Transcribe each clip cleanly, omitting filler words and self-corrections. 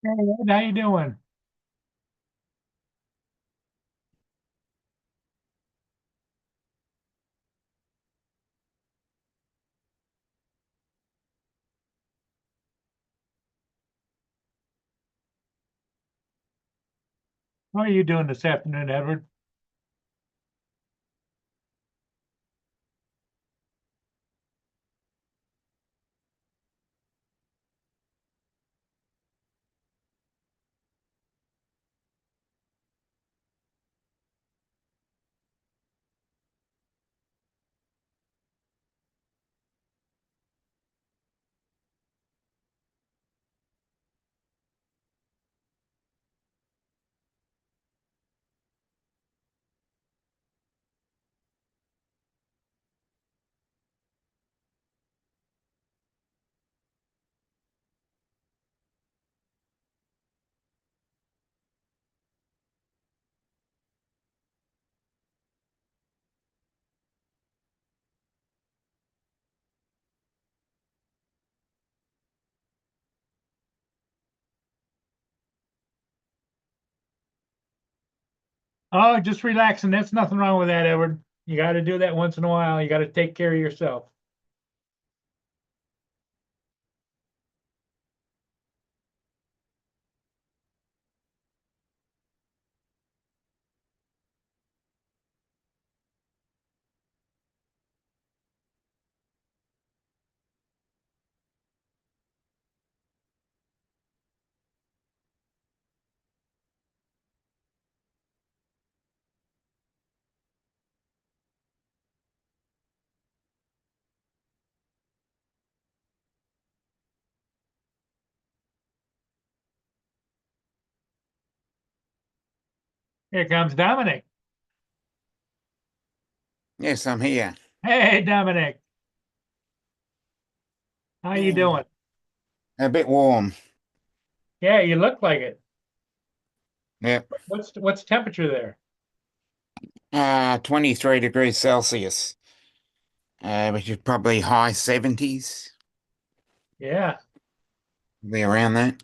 Hey, Ed, how you doing? How are you doing this afternoon, Edward? Oh, just relaxing. There's nothing wrong with that, Edward. You got to do that once in a while. You got to take care of yourself. Here comes Dominic. Yes, I'm here. Hey, Dominic. How you Yeah. doing? A bit warm. Yeah, you look like it. Yep. What's temperature there? 23 degrees Celsius, which is probably high 70s, Yeah. be around that.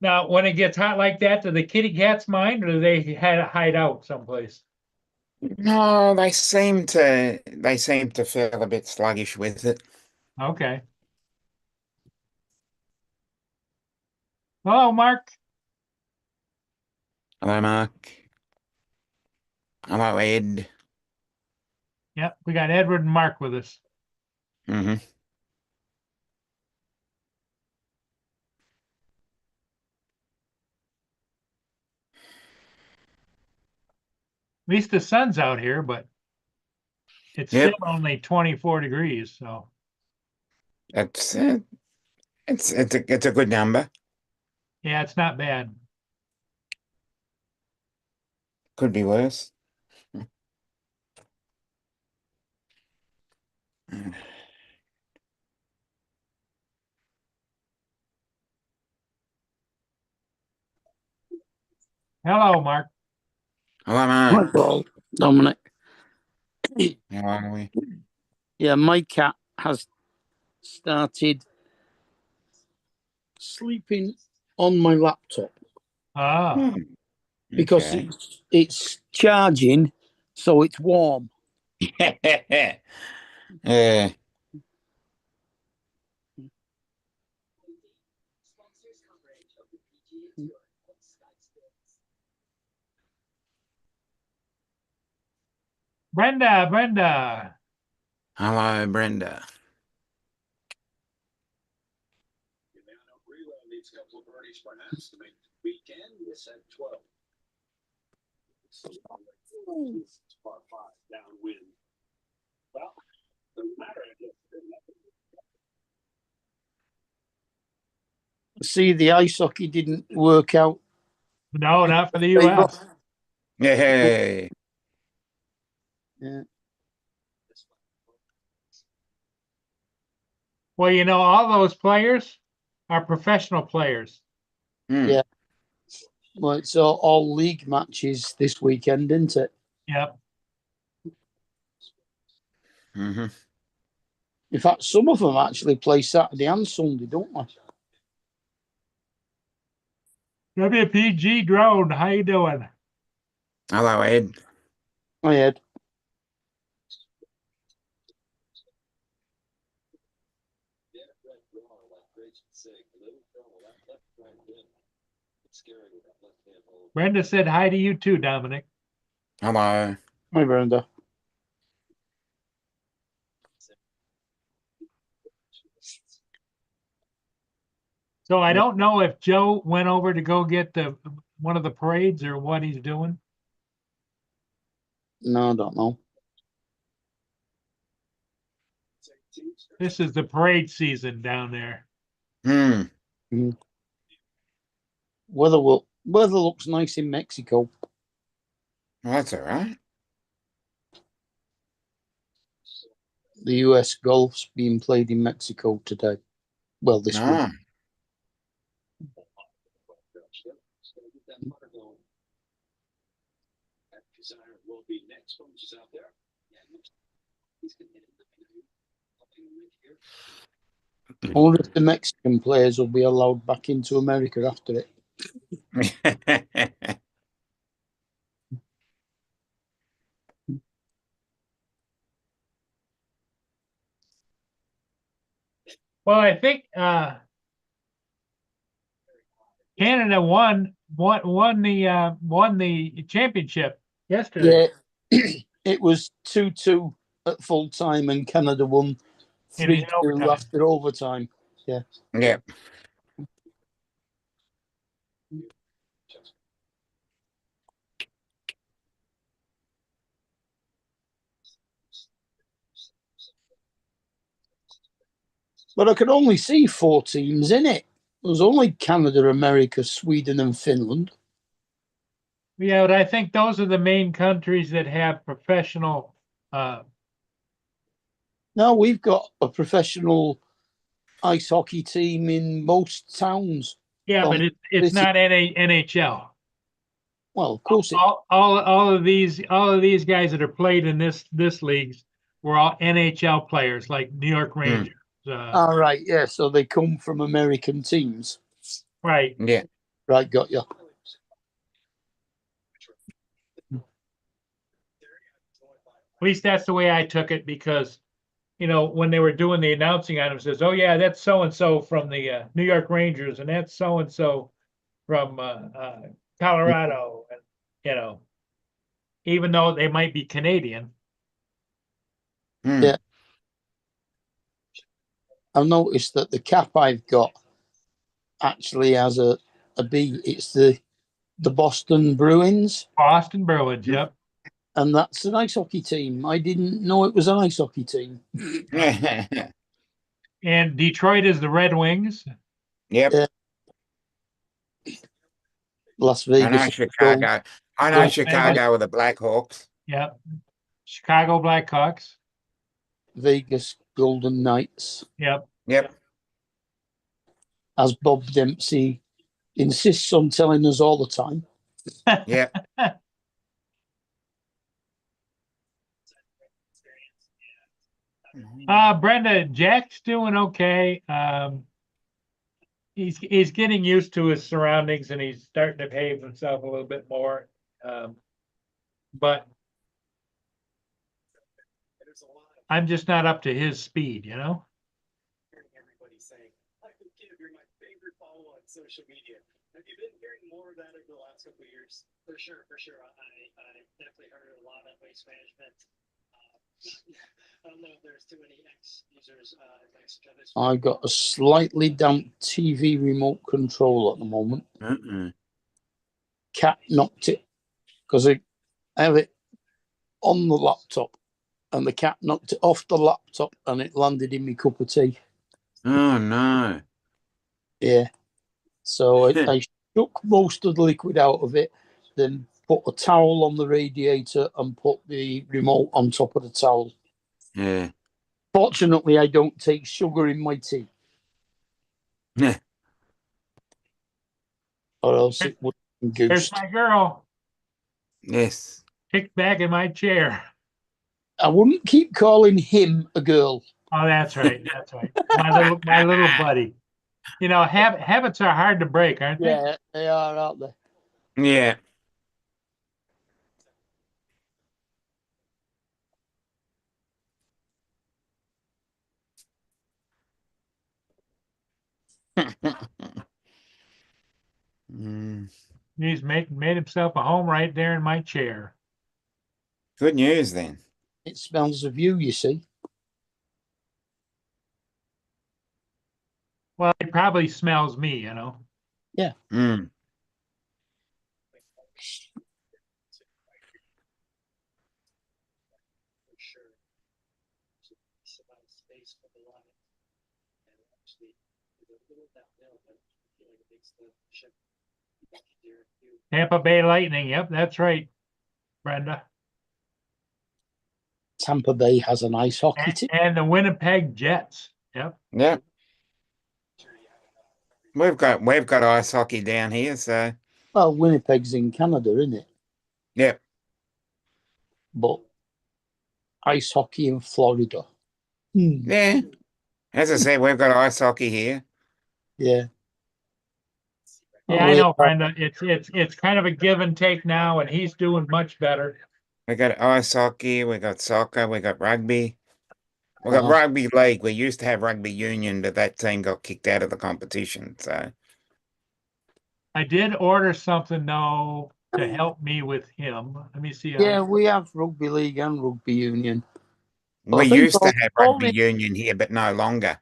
Now, when it gets hot like that, do the kitty cats mind, or do they hide out someplace? No, they seem to feel a bit sluggish with it. Okay. Hello, Mark. Hello, Mark. Hello, Ed. Yep, we got Edward and Mark with us. Hmm. At least the sun's out here, but it's still Yep. only 24 degrees. So, It's it's a good number. yeah, it's not bad. Could be worse. Hello, Mark. Hello, Hi, Mark. Paul. Dominic. How are we? Yeah, my cat has started sleeping on my laptop Ah, Hmm. because Okay. it's charging, so it's warm. Yeah. Brenda. Hello, Brenda. See, the ice hockey didn't work out No, in not for the favour. U.S. Hey. Yeah. Well, all those players are professional players. Hmm. Yeah. Well, it's all league matches this weekend, isn't it? Yep. Hmm. In fact, some of them actually play Saturday and Sunday, don't they? WPG Drone, how you doing? Hello, Ed. I had. Brenda said hi to you too, Dominic. Hello. Hi, Brenda. So I don't know if Joe went over to go get the one of the parades or what he's doing. No, I don't know. This is the parade season down there. Weather looks nice in Mexico. Well, that's all right. The US golf's being played in Mexico today. Well, this week. Ah, I wonder if the Mexican players will be allowed back into America after it. Well, I think Canada won the championship yesterday. Yeah, it was 2-2 at full time, and Canada won In 3-2 overtime. after overtime. yep. But I could only see 4 teams in it. There was only Canada, America, Sweden, and Finland. Yeah, but I think those are the main countries that have professional. Now we've got a professional ice hockey team in most towns. Yeah, but it's This- not NHL. Well, of course, All of these guys that are played in this leagues were all NHL players, like New York Rangers. all right, yeah. So they come from American teams, Right. Yeah. right? Got you. At least that's the way I took it, because, you know, when they were doing the announcing item, it says, "Oh yeah, that's so and so from the New York Rangers, and that's so and so from Colorado," and you know, even though they might be Canadian. Yeah. I've noticed that the cap I've got actually has a B. It's the Boston Bruins, Boston Bruins, yep. and that's an ice hockey team. I didn't know it was an ice hockey team. And Detroit is the Red Wings. Yep. Yeah. Las I know Vegas, Chicago. I know Gold- Chicago with the Blackhawks. Yep. Chicago Blackhawks. Vegas Golden Knights, Yep. Yep. as Bob Dempsey insists on telling us all the time. Yep. Brenda, Jack's doing okay. He's getting used to his surroundings, and he's starting to behave himself a little bit more. But I'm just not up to his speed, you know? Everybody saying, you're my favorite follow on social media. Have you been hearing more of that over the last couple of years? For sure. I definitely heard a lot of waste management. I don't know if there's too many ex-users. I got a slightly damp TV remote control at the moment. Cat knocked it because I have it on the laptop, and the cat knocked it off the laptop, and it landed in my cup of tea. Oh no. Yeah. So I shook most of the liquid out of it, then put a towel on the radiator and put the remote on top of the towel. Yeah. Fortunately, I don't take sugar in my tea, Yeah. or else it would There's goose. my girl Yes. kicked back in my chair. I wouldn't keep calling him a girl. Oh, that's right. That's right. My little buddy. You know, habits are hard to break, aren't they? Yeah, they are, aren't they? Yeah. Mm, He's made himself a home right there in my chair. good news then. It smells of you see. Well, he probably smells me, you know. Mm. For sure. It's about space for the line. And actually, there's a little downhill, but I feel like it makes the ship easier to do. Tampa Bay Lightning. Yep, that's right, Brenda. Tampa Bay has an ice hockey And, team. and the Winnipeg Jets. Yep. Yeah. We've got ice hockey down here, so Well, Winnipeg's in Canada, isn't it? yep. But ice hockey in Florida. Yeah. As I said, we've got ice hockey here. Yeah. Yeah, Oh, I know, yeah. Brenda. It's kind of a give and take now, and he's doing much better. We got ice hockey, we got soccer, we got rugby. We got Uh-huh. rugby league. We used to have rugby union, but that team got kicked out of the competition. So I did order something though to help me with him. Let me see. Yeah, we have rugby league and rugby union. But we I think used to have all rugby the- union here, but no longer.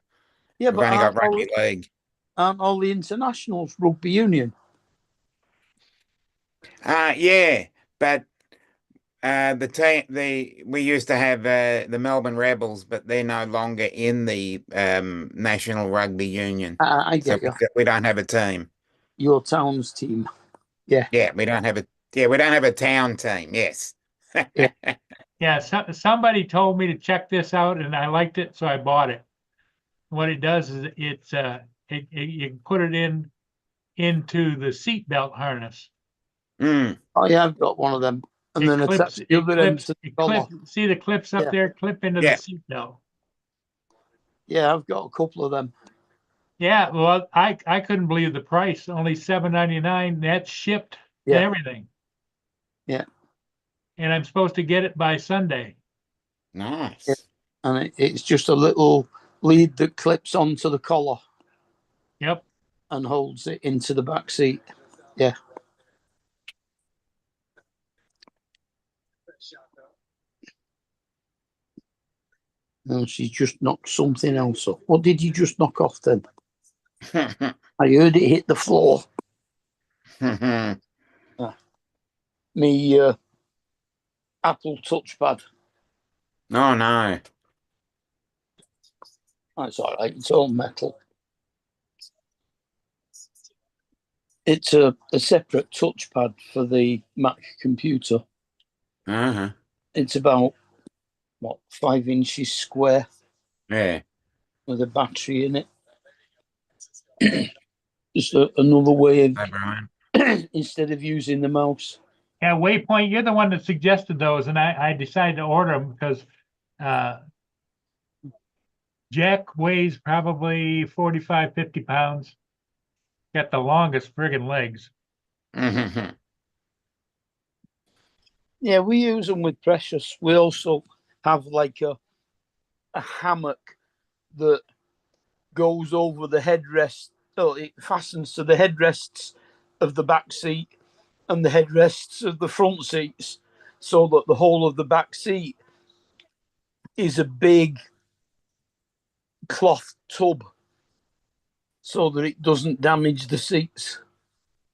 Yeah, We've but only got rugby league. aren't all the internationals rugby union? Yeah, but we used to have the Melbourne Rebels, but they're no longer in the National Rugby Union. I So get you. we don't have a team. Your town's team. Yeah, we don't have a town team. Yes. Yeah, somebody told me to check this out, and I liked it, so I bought it. What it does is you can put it into the seatbelt harness. Mm. Oh yeah, I've got one of them. And then attach the other end to the collar. See the clips up Yeah. there? Clip into Yeah. the seatbelt. Yeah, I've got a couple of them. Yeah, well, I couldn't believe the price. Only $7.99. That's shipped and Yeah. everything. Yeah. And I'm supposed to get it by Sunday. Nice. Yeah. And it's just a little lead that clips onto the collar Yep. and holds it into the back seat. Yeah. And she just knocked something else off. What did you just knock off then? I heard it hit the floor. Me Apple touchpad. Oh no. That's all right. It's all metal. It's a separate touchpad for the Mac computer. Uh-huh. It's about, 5 inches square Yeah. with a battery in it. Just another way of, Hi, Brian. instead of using the mouse. Yeah, Waypoint, you're the one that suggested those, and I decided to order them because Jack weighs probably 45, 50 pounds. Got the longest friggin' legs. Mhm. Yeah, we use them with Precious. We also have like a hammock that goes over the headrest. So it fastens to the headrests of the back seat and the headrests of the front seats, so that the whole of the back seat is a big cloth tub, so that it doesn't damage the seats.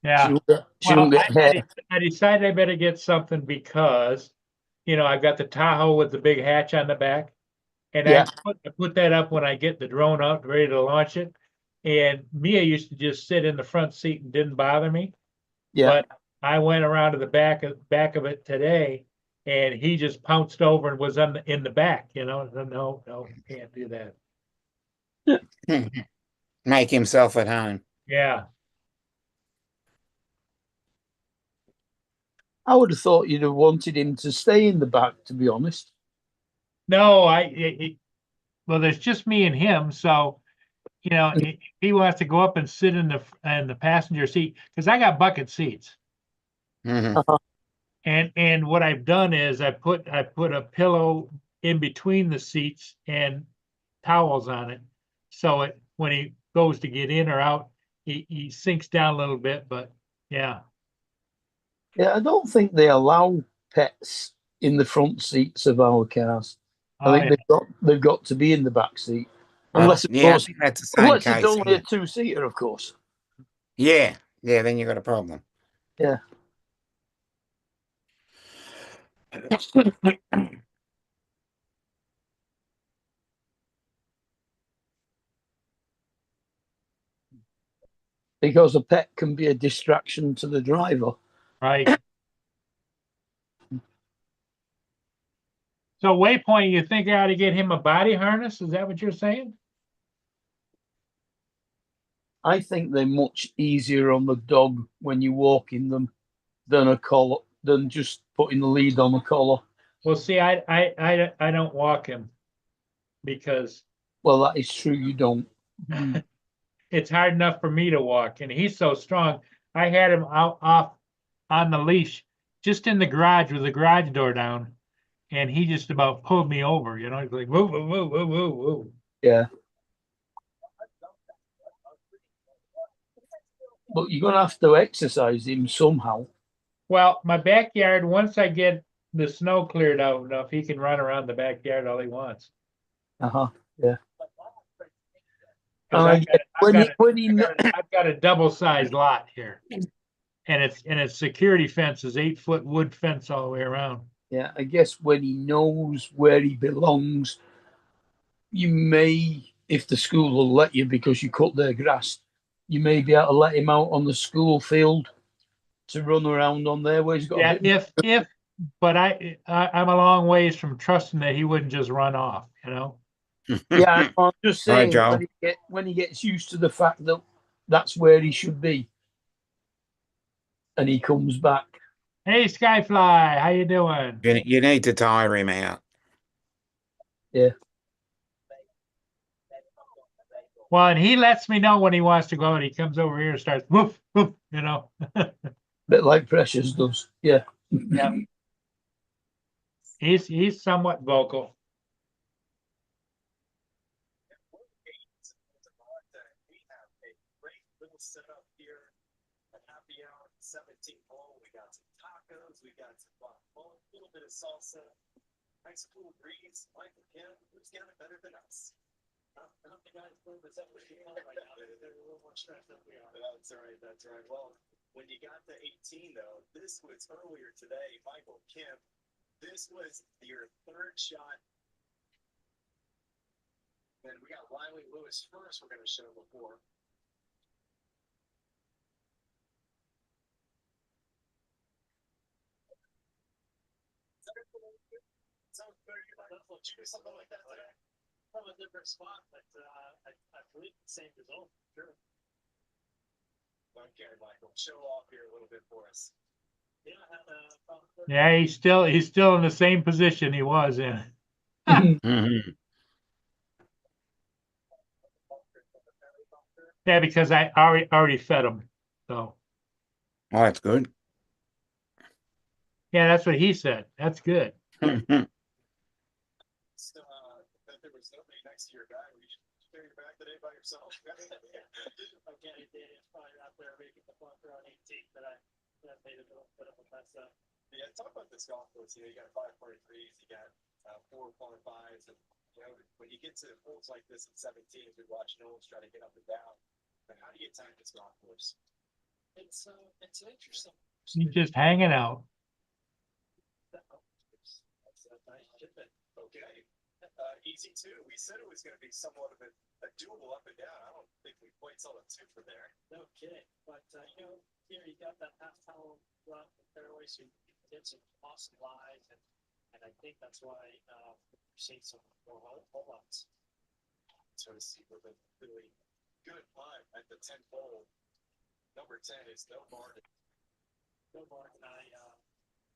Yeah. She won't get hair. I decided I better get something because, I've got the Tahoe with the big hatch on the back. And Yeah. I put that up when I get the drone out, ready to launch it. And Mia used to just sit in the front seat and didn't bother me. Yeah. But I went around to the back of it today, and he just pounced over and was in the back, No, can't do that. Make himself at home. Yeah. I would have thought you'd have wanted him to stay in the back, to be honest. No, well, there's just me and him, so, you know, if he wants to go up and sit in the passenger seat, because I got bucket seats. Mhm. And what I've done is I put a pillow in between the seats and towels on it. So when he goes to get in or out, he sinks down a little bit, but yeah. Yeah, I don't think they allow pets in the front seats of our cars. I Oh, think yeah. they've got to be in the back seat, unless of Yeah, I course, think that's the same unless it's case only a here. two-seater, of course. Yeah, yeah, then you got a problem. Yeah. Because a pet can be a distraction to the driver. Right. So Waypoint, you think I ought to get him a body harness? Is that what you're saying? I think they're much easier on the dog when you walk in them than a collar, than just putting the lead on a collar. Well, see, I don't walk him because Well, that is true. You don't. it's hard enough for me to walk, and he's so strong. I had him out off on the leash, just in the garage with the garage door down, and he just about pulled me over. You know, he's like woo woo woo woo woo woo. Yeah. But you're gonna have to exercise him somehow. Well, my backyard, once I get the snow cleared out enough, he can run around the backyard all he wants. Yeah. 'Cause And I get I've got a double-sized lot here, and its security fence is 8-foot wood fence all the way around. yeah, I guess when he knows where he belongs, you may, if the school will let you because you cut their grass, you may be able to let him out on the school field to run around on there where he's got Yeah, a bit. but I'm a long ways from trusting that he wouldn't just run off. You know. Yeah, I'm just Right, saying Joe. when he gets used to the fact that that's where he should be, and he comes back. Hey, Skyfly, how you doing? You need to tire him out. Yeah. Well, and he lets me know when he wants to go, and he comes over here and starts woof woof. You know. Bit like Precious does. Yeah. Yeah. He's somewhat vocal. We have a great little setup here at Happy Hour 17 hole. We got some tacos, we got some guacamole, a little bit of salsa, nice cool breeze. Michael Kim, who's got it better than us? Not the guys playing this up with you right now. They're a little more stressed than we are. That's right. That's right. Well, when you got to 18, though, this was earlier today. Michael Kim, this was your third shot. And we got Riley Lewis first. We're going to show before. Sounds very good. Would you do something like that today? From a different spot, but I believe the same result. Sure. Okay, Michael, show off here a little bit for us. Yeah, I had about 30 Yeah, he's still in the same position he was in. Mhm. Yeah, because I already fed him. So Oh, that's good. yeah, that's what he said. That's good. So, that there was nobody next to your guy. Were you carrying your back today by yourself? Again, I did. It's probably out there making the bunker on 18, but I made a little bit of a mess up. Yeah, talk about this golf course. You know, you got 5.3s, you got 4.5s, and you know when you get to holes like this at 17, we watch Knowles try to get up and down. But how do you attack this golf course? It's interesting. He's just hanging out. That's a nice chip in. Okay. Easy two. We said it was going to be somewhat of a doable up and down. I don't think we quite saw a two from there. No kidding. But, you know, here you got that half towel run the fairway, so you can get some awesome lies. And I think that's why you're seeing some more hole-ups. So to see with a really good putt at the 10th hole. Number 10 is No Martin. No Martin,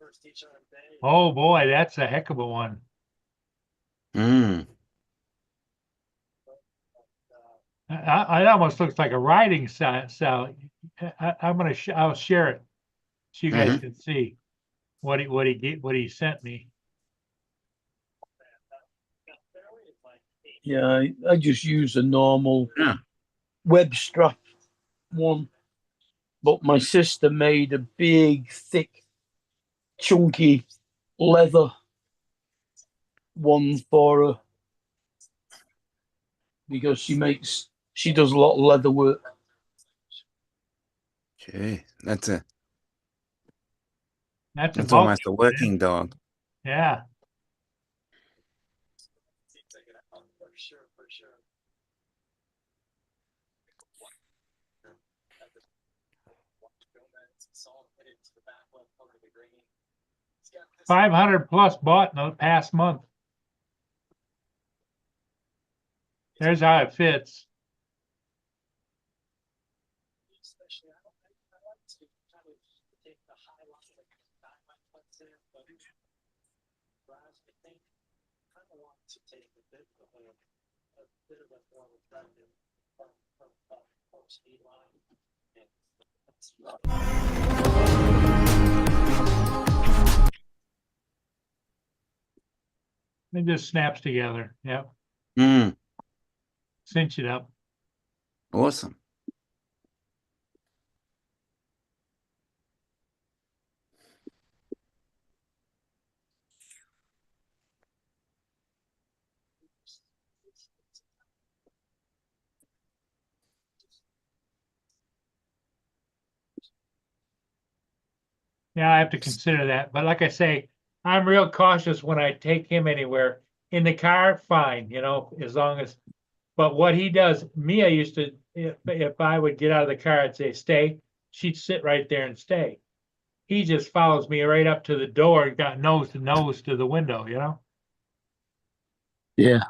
first tee shot of the day. Oh boy, that's a heck of a one. Mm. it almost looks like a riding saddle. I'll share it so you guys Mhm. can see what he sent me. Yeah, I just use a normal Yeah. web strap one, but my sister made a big, thick, chunky leather one for her because she does a lot of leather work. Gee, That's a that's bulky almost a one, working dog. yeah. For sure, for sure. 500 plus bought in the past month. There's how it fits. Especially, I like to kind of take the highlight of my cuts there, but Raz, I think, kind of want to take a bit of a more attractive from speed line. It just snaps together. Yep. Mm, Cinch it up. awesome. Yeah, I have to consider that. But like I say, I'm real cautious when I take him anywhere. In the car, fine, as long as, but what he does, Mia used to, if I would get out of the car, I'd say, stay. She'd sit right there and stay. He just follows me right up to the door, got nose to nose to the window. Yeah.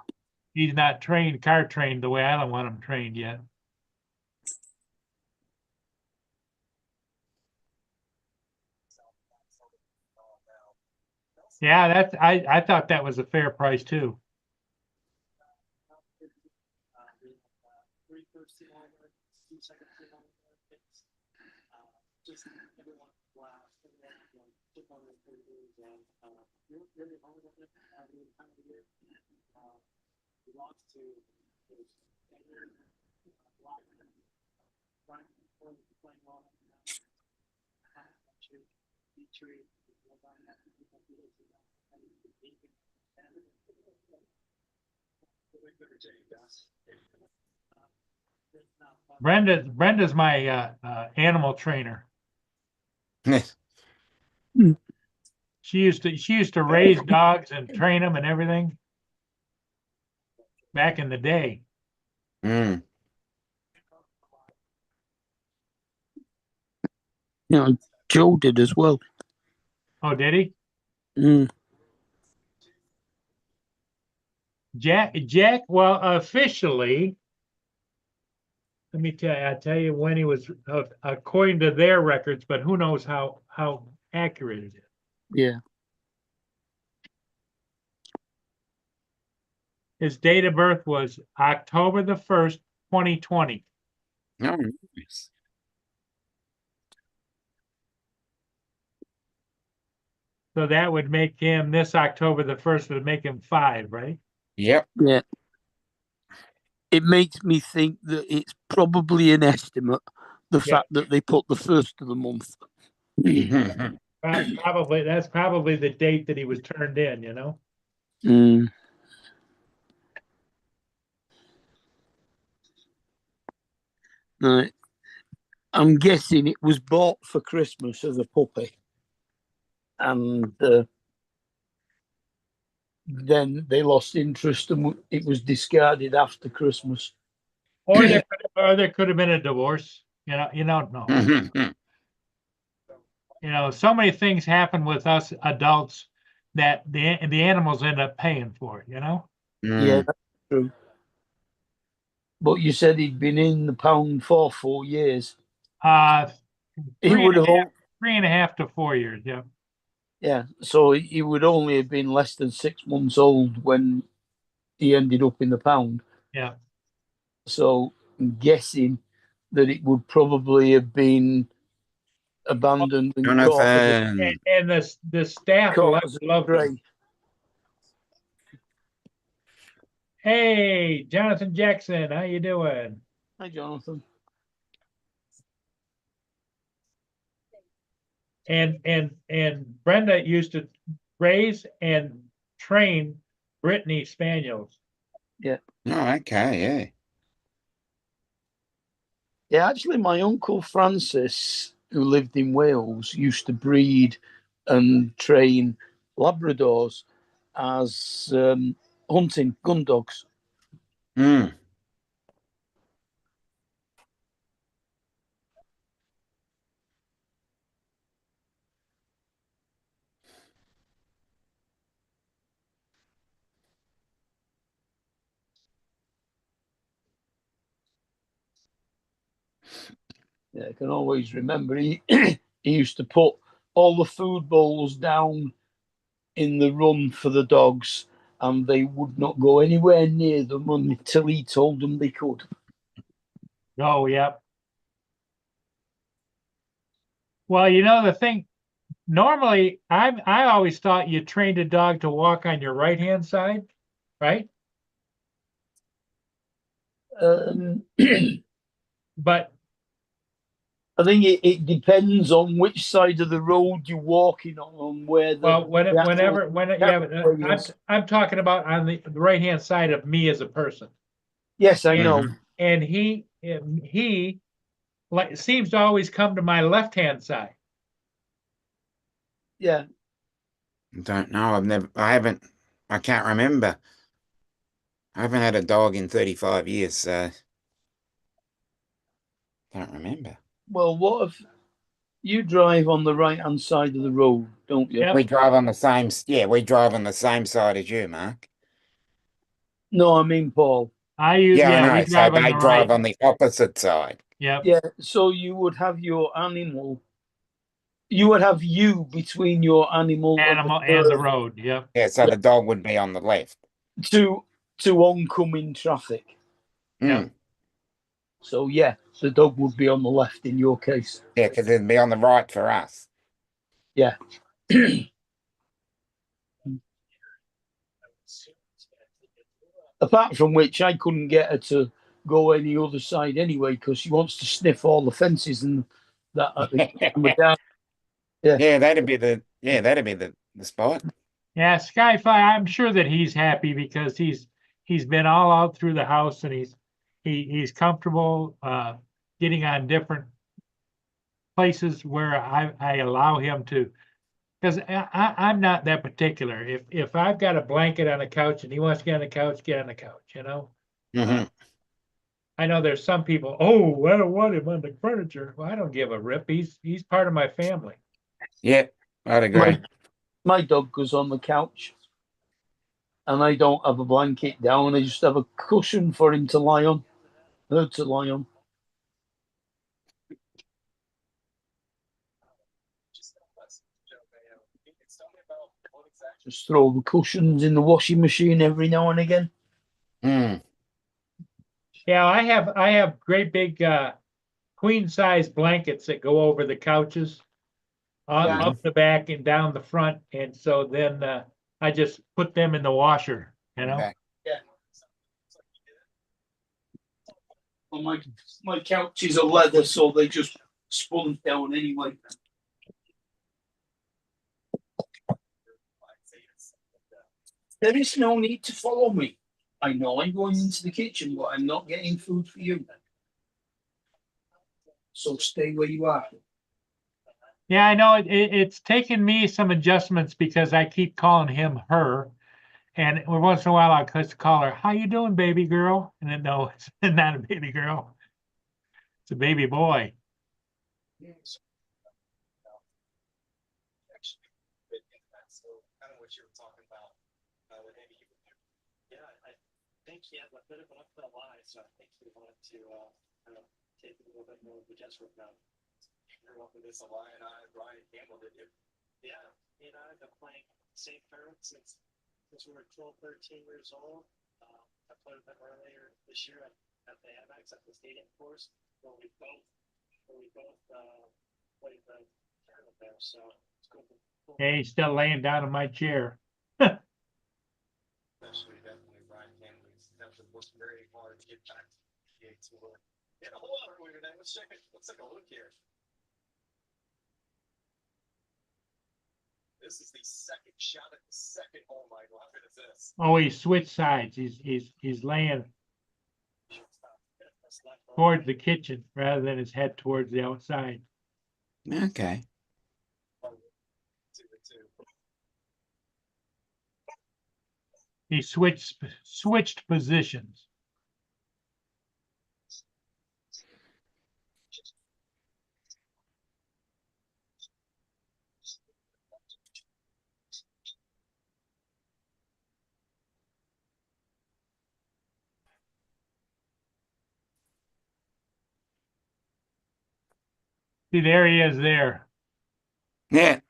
He's not car trained the way I don't want him trained yet. Yeah, I thought that was a fair price too. Just everyone laugh and chip on their fingers and you're really hard on it at the time of the year. He wants to playing on Brenda's my animal trainer. Yes. She used to raise dogs and train them and everything back in the day. Mm. Joe did as well. Oh, did he? Mm. Jack, well, officially, let me tell you when he was, according to their records, but who knows how accurate it is. Yeah. His date of birth was October the 1st, 2020. Oh, nice. So that would make him, this October the 1st would make him 5, right? Yep. Yeah. It makes me think that it's probably an estimate, the fact that they put the 1st of the month. Probably, that's probably the date that he was turned in. Mm. Right. I'm guessing it was bought for Christmas as a puppy. And then they lost interest and it was discarded after Christmas. Or there could have been a divorce. You don't know. So many things happen with us adults that the animals end up paying for. Yeah, Mm. that's true. But you said he'd been in the pound for 4 years. He would have 3.5 to 4 years. Yeah. Yeah, so he would only have been less than 6 months old when he ended up in the pound. Yeah. So guessing that it would probably have been abandoned and caught as a, Jonathan. And the staff caught as a loved stray. him. Hey, Jonathan Jackson, how you doing? Hi, Jonathan. And Brenda used to raise and train Brittany Spaniels. Oh, okay, yeah. Yeah, actually, my uncle Francis, who lived in Wales, used to breed and train Labradors as hunting gun dogs. Mm. Yeah, I can always remember he he used to put all the food bowls down in the run for the dogs, and they would not go anywhere near them until he told them they could. Oh, yep. Well, you know the thing. Normally, I always thought you trained a dog to walk on your right hand side, right? But I think it depends on which side of the road you're walking on where the well, the actual yeah, carriageway is. I'm talking about on the right hand side of me as a person. Yes, I know. Mhm. And he like seems to always come to my left hand side. Yeah, Don't know. I can't remember. I haven't had a dog in 35 years, so don't remember. well, what if you drive on the right hand side of the road, don't you? Yep. We drive on the same, yeah, we drive on the same side as you, Mark. No, I mean Paul. Yeah, I We know. So drive on they the right. drive on the opposite side. Yep. Yeah, so you would have your animal. You would have you between your animal and Animal and the road. Yep. Yeah, so the dog would be on the left. to oncoming traffic. Yeah. Mm. So yeah, the dog would be on the left in your case. Yeah, because it'd be on the right for us. Yeah. Apart from which, I couldn't get her to go any other side anyway because she wants to sniff all the fences and that at the time of day. Yeah, that'd be the spot. Yeah, Skyfi, I'm sure that he's happy because he's been all out through the house and he's comfortable getting on different places where I allow him to, because I'm not that particular. If I've got a blanket on the couch and he wants to get on the couch, get on the couch, you know. Mhm. I know there's some people, oh, I don't want him on the furniture. Well, I don't give a rip. He's part of my family. Yeah, I'd agree. My dog goes on the couch and I don't have a blanket down. I just have a cushion for him to lie on, her to lie on. Just throw the cushions in the washing machine every now and again. Mm. Yeah, I have great big queen size blankets that go over the couches, Yeah. up the back and down the front, and so then I just put them in the washer, you know. Okay. Yeah. Well, my couches are leather, so they just spun down anyway. There is no need to follow me. I know I'm going into the kitchen, but I'm not getting food for you. So stay where you are. Yeah, I know it's taken me some adjustments because I keep calling him her, and once in a while I'll just call her, "How you doing, baby girl?" And then no, it's not a baby girl, it's a baby boy. Yeah, I think he had a bit of an uphill lie, so I think he wanted to kind of take a little bit more of the guesswork out. Grew up with this Brian Campbell, did you? Yeah, he and I have been playing St. Parents since we were 12, 13 years old. I played with him earlier this year. at the Amex at the stadium course where we both played the tournament there. So it's cool. Hey, he's still laying down in my chair. Especially definitely Brian Campbell's definitely worked very hard to get back to the PGA Tour. Yeah, hold on earlier than let's check it. Let's take a look here. This is the second shot at the second hole, Michael. How good is this? Oh, he switched sides. He's laying towards the kitchen rather than his head towards the outside. Okay. He switched positions. See, there he is there. Yeah.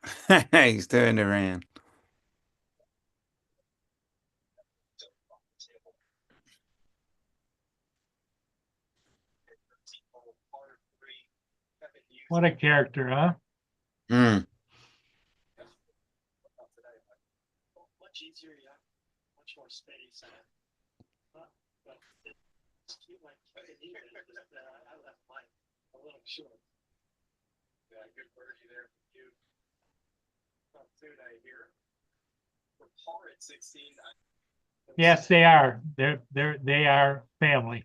He's turned around. What a character, huh? Mm. Much easier, yeah. Much more space. But it's cute, like, I left mine a little short. Yeah, good birdie there for you. Not soon, I hear. For par at 16. Yes, they are. They are family.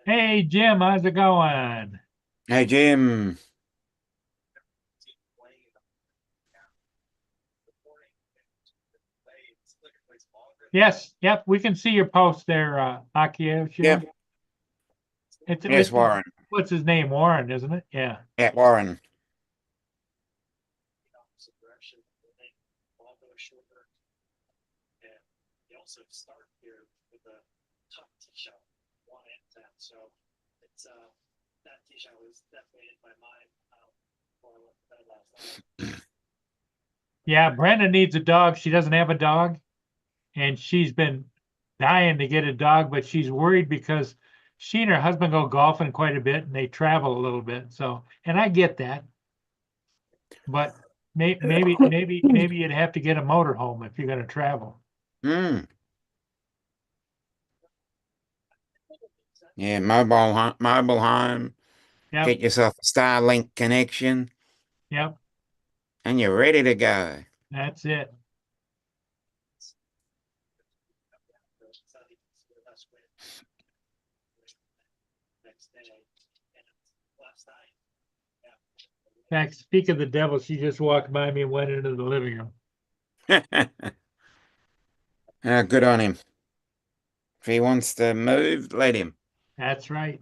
Hey, Jim, how's it going? Hey, Jim. Yes, yep, we can see your post there, Akio. Yep. Yes, Warren. What's his name? Warren, isn't it? Yeah. Yeah, Warren. You also start here with a top tee shot, 1 and 10. So it's that tee shot was definitely in my mind before I went to bed last night. Yeah, Brenda needs a dog. She doesn't have a dog, and she's been dying to get a dog, but she's worried because she and her husband go golfing quite a bit and they travel a little bit. So, and I get that, but maybe you'd have to get a motorhome if you're going to travel. Mm. Yeah, mobile home. Yep. Get yourself a Starlink connection, Yep, and you're ready to go. that's it. In fact, speak of the devil, she just walked by me and went into the living room. Good on him. If he wants to move, let him. That's right.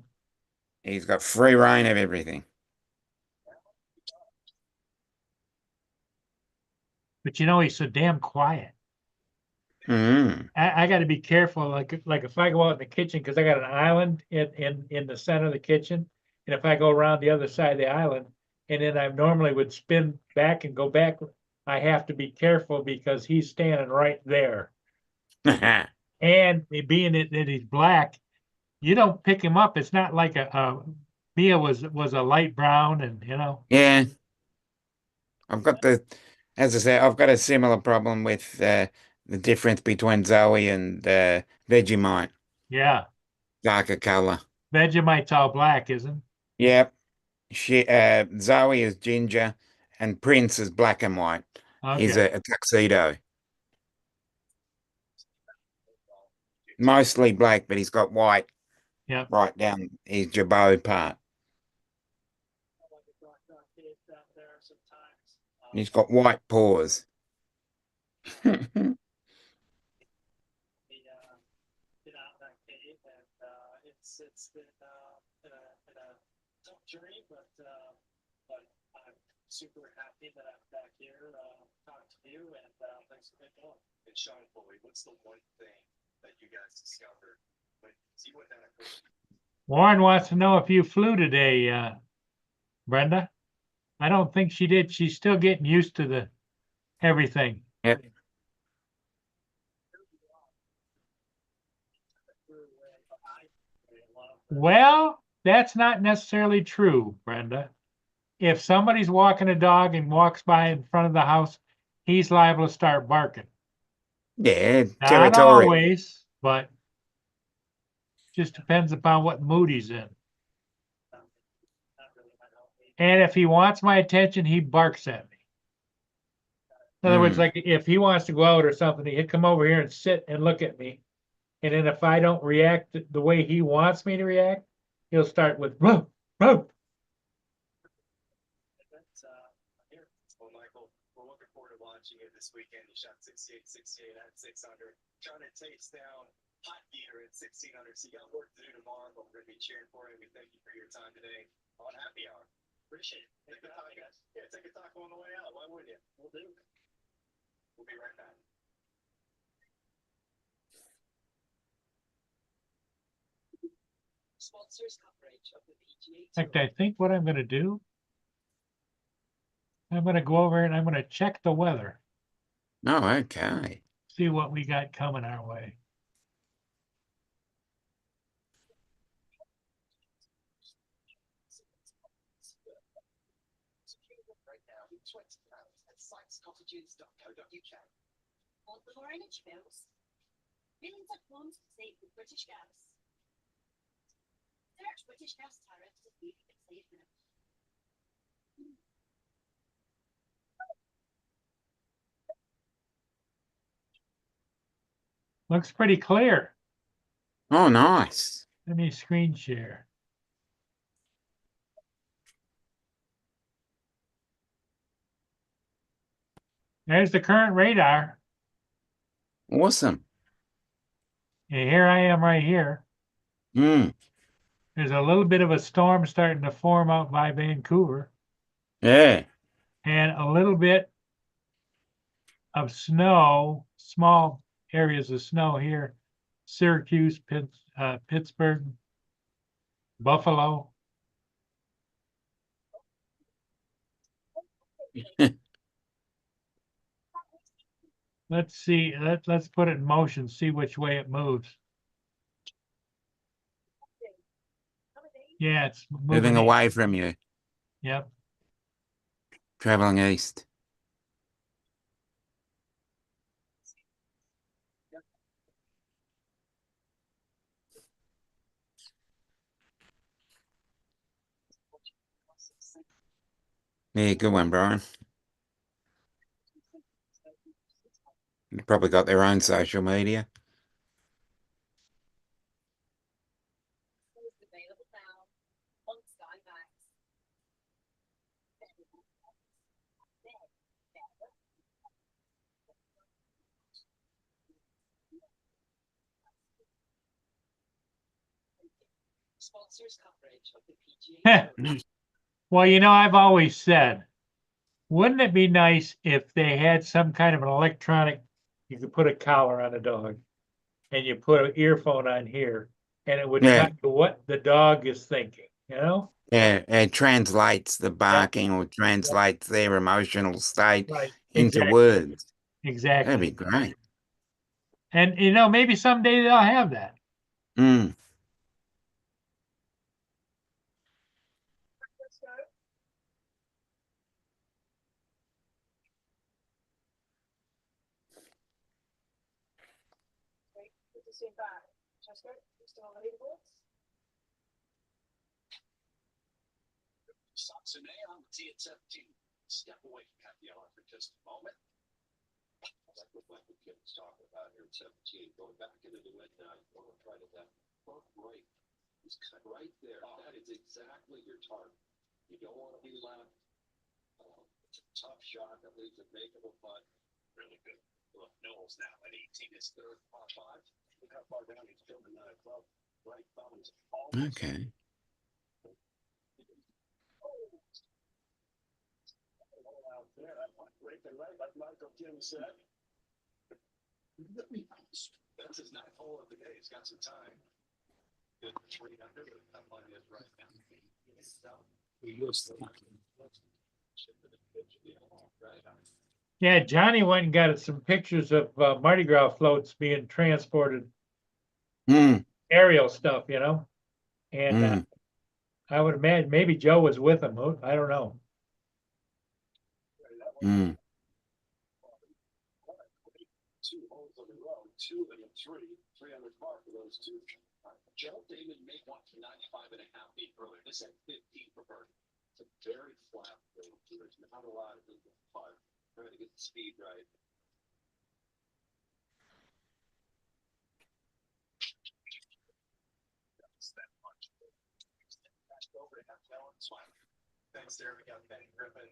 He's got free reign of everything. But you know, he's so damn quiet. Mm. I got to be careful. Like if I go out in the kitchen, because I got an island in the center of the kitchen, and if I go around the other side of the island, and then I normally would spin back and go back, I have to be careful because he's standing right there. And being that he's black, you don't pick him up. It's not like Mia was a light brown, and you know. Yeah. As I say, I've got a similar problem with the difference between Zoe and Vegemite, Yeah, darker color. Vegemite's all black, isn't? Yep. Zoe is ginger and Prince is black and white. He's Okay. a tuxedo. Mostly black, but he's got white Yep. right down his jabot part. He's got white paws. It's been in a tough journey, but I'm super happy that I'm back here talking to you, and thanks for being on. And Sean Foley, what's the one thing that you guys discovered when you went down a coach? Warren wants to know if you flew today, Brenda. I don't think she did. She's still getting used to everything. Yep. Well, that's not necessarily true, Brenda. If somebody's walking a dog and walks by in front of the house, he's liable to start barking. Yeah, Not territorial. always, but just depends upon what mood he's in. And if he wants my attention, he barks at me. In other words, Mm. like if he wants to go out or something, he'd come over here and sit and look at me. And then if I don't react the way he wants me to react, he'll start with "Ruff, ruff." Well, Michael, we're looking forward to watching it this weekend. You shot 68, 68 at 600, trying to chase down Hot Gear at 1600. So you got work to do tomorrow, but we're going to be cheering for you. We thank you for your time today on Happy Hour. Appreciate it. Take a taco, guys. Yeah, take a taco on the way out. Why wouldn't you? We'll do. We'll be right back. Sponsors coverage of the PGA In fact, I think what I'm gonna do, I'm gonna go over and I'm gonna check the weather, Oh, okay. see what we got coming our way. Right now, with £20 at sitescottages.co.uk. Want the more energy bills? Millions of homes to save with British Gas. Search British Gas tariffs to see if you can save now. Looks pretty clear. Oh, nice. Let me screen share. There's the current radar. Awesome. And here I am right here. Mm. There's a little bit of a storm starting to form out by Vancouver Yeah. and a little bit of snow, small areas of snow here. Syracuse, Pittsburgh, Buffalo. Let's see. Let's put it in motion, see which way it moves. Yeah, it's Moving east. away from you, Yep. traveling east. Yeah, good one, Brian. You probably got their own social media. It's available now on Sky Max. Sponsors coverage of the PGA Tour. Well, I've always said, wouldn't it be nice if they had some kind of an electronic, you could put a collar on a dog and you put an earphone on here and it would Yeah. tell you what the dog is thinking, Yeah, it translates the barking or translates their emotional state Right. into Exactly. words. Exactly. That'd be great. And maybe someday they'll have that. Mm. Good to see you back. Chester, you still on the leaderboards? Satsune on the tee at 17. Step away from happy hour for just a moment. Like what the kids talking about here at 17, going back into the midnight, going right at that front right. He's cut right there. That is exactly your target. You don't want to be left. It's a tough shot that leaves a makeable putt. Really good. Look, Knowles now at 18 is third, par 5. Look how far down he's filming that club. Right thumb is almost Okay. out there. That might break the right, like Michael Kim said. That's his ninth hole of the day. He's got some time. Good 3 under, but that one is right now. He looks like Yeah, Johnny went and got some pictures of Mardi Gras floats being transported. Mm. aerial stuff, you know? And Mm. I would imagine maybe Joe was with him. I don't know. Mm. Two holes on the road, 2 and a 300 par for those two. Joe David made one for 95.5 feet earlier. This had 15 for birdie. It's a very flat road. There's not a lot of movement par. Trying to get the speed right. That's that much. Over to have Alan Smiley. Thanks, there. We got Benny Griffin.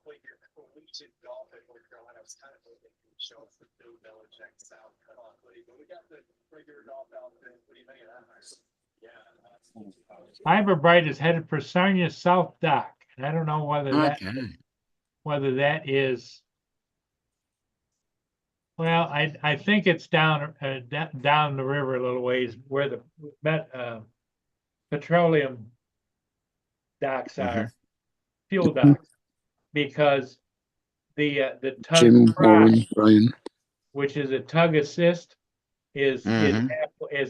Played here for Wheaton Golf at North Carolina. I was kind of hoping he would show us the Bill Belichick South Carolina, but we got the regular golf outfit. What do you think of that? Yeah. Fiberbright is headed for Sarnia South Dock. And I don't know Okay. whether that is, well, I think it's down down the river a little ways where the petroleum docks are, fuel docks, because the tug Jim Fry, Bowen, Brian. which is a tug assist, is Mhm.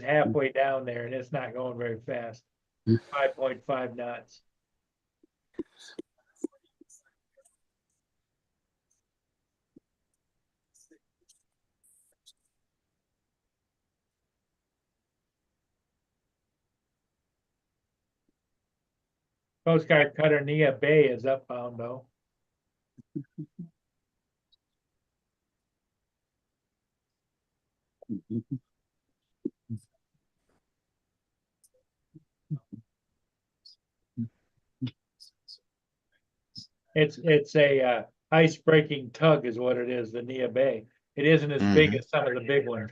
halfway down there, and it's not going very fast. 5.5 knots. Coast Guard cutter Nia Bay is upbound though. It's a ice breaking tug is what it is, the Nia Bay. It isn't as big as some of the big ones.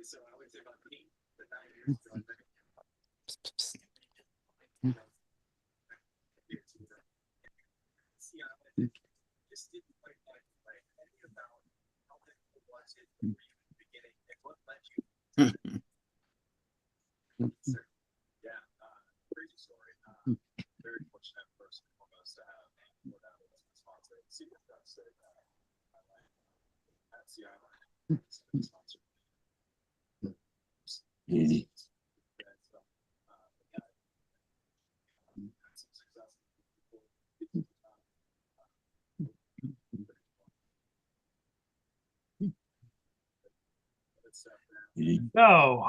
So I would say about 8 to 9 years ago. Just didn't quite like any about how difficult was it in the beginning and what led you. Yeah, crazy story. Very fortunate person almost to have what I was sponsor. Super trusted. That's the island. Sponsor. No.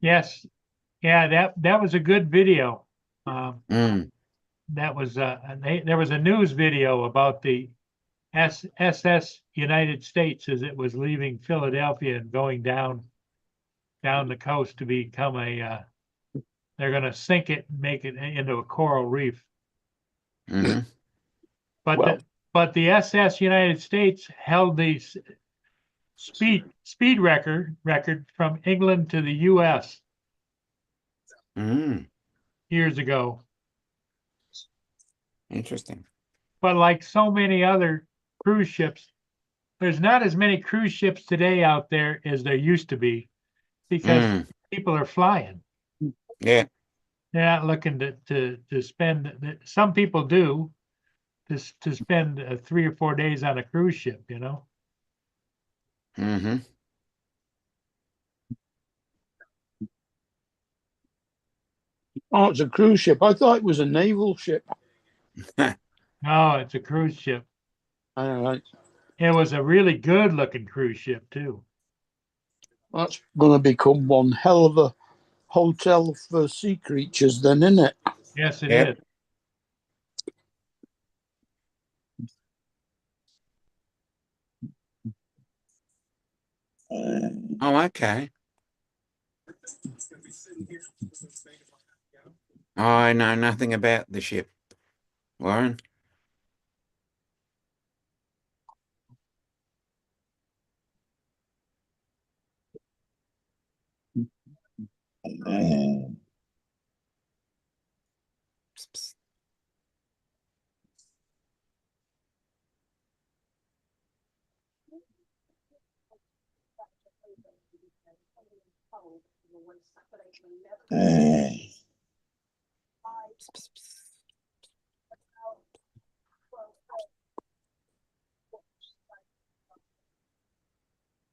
Yes. Yeah, that was a good video. Mm. That was there was a news video about the SS United States as it was leaving Philadelphia and going down the coast to become they're going to sink it and make it into a coral reef. Mhm. But Well- the SS United States held the speed record from England to the US Mm. years ago. Interesting. But like so many other cruise ships, there's not as many cruise ships today out there as there used to be because Mm. people are flying. Yeah. They're not looking to spend. Some people do to spend 3 or 4 days on a cruise ship, you know. Mm-hmm. Oh, it's a cruise ship. I thought it was a naval ship. No, it's a cruise ship. All right. It was a really good looking cruise ship too. That's going to become one hell of a hotel for sea creatures, then, isn't it? Yes, it Yep. is. Oh, okay. I know nothing about the ship, Warren.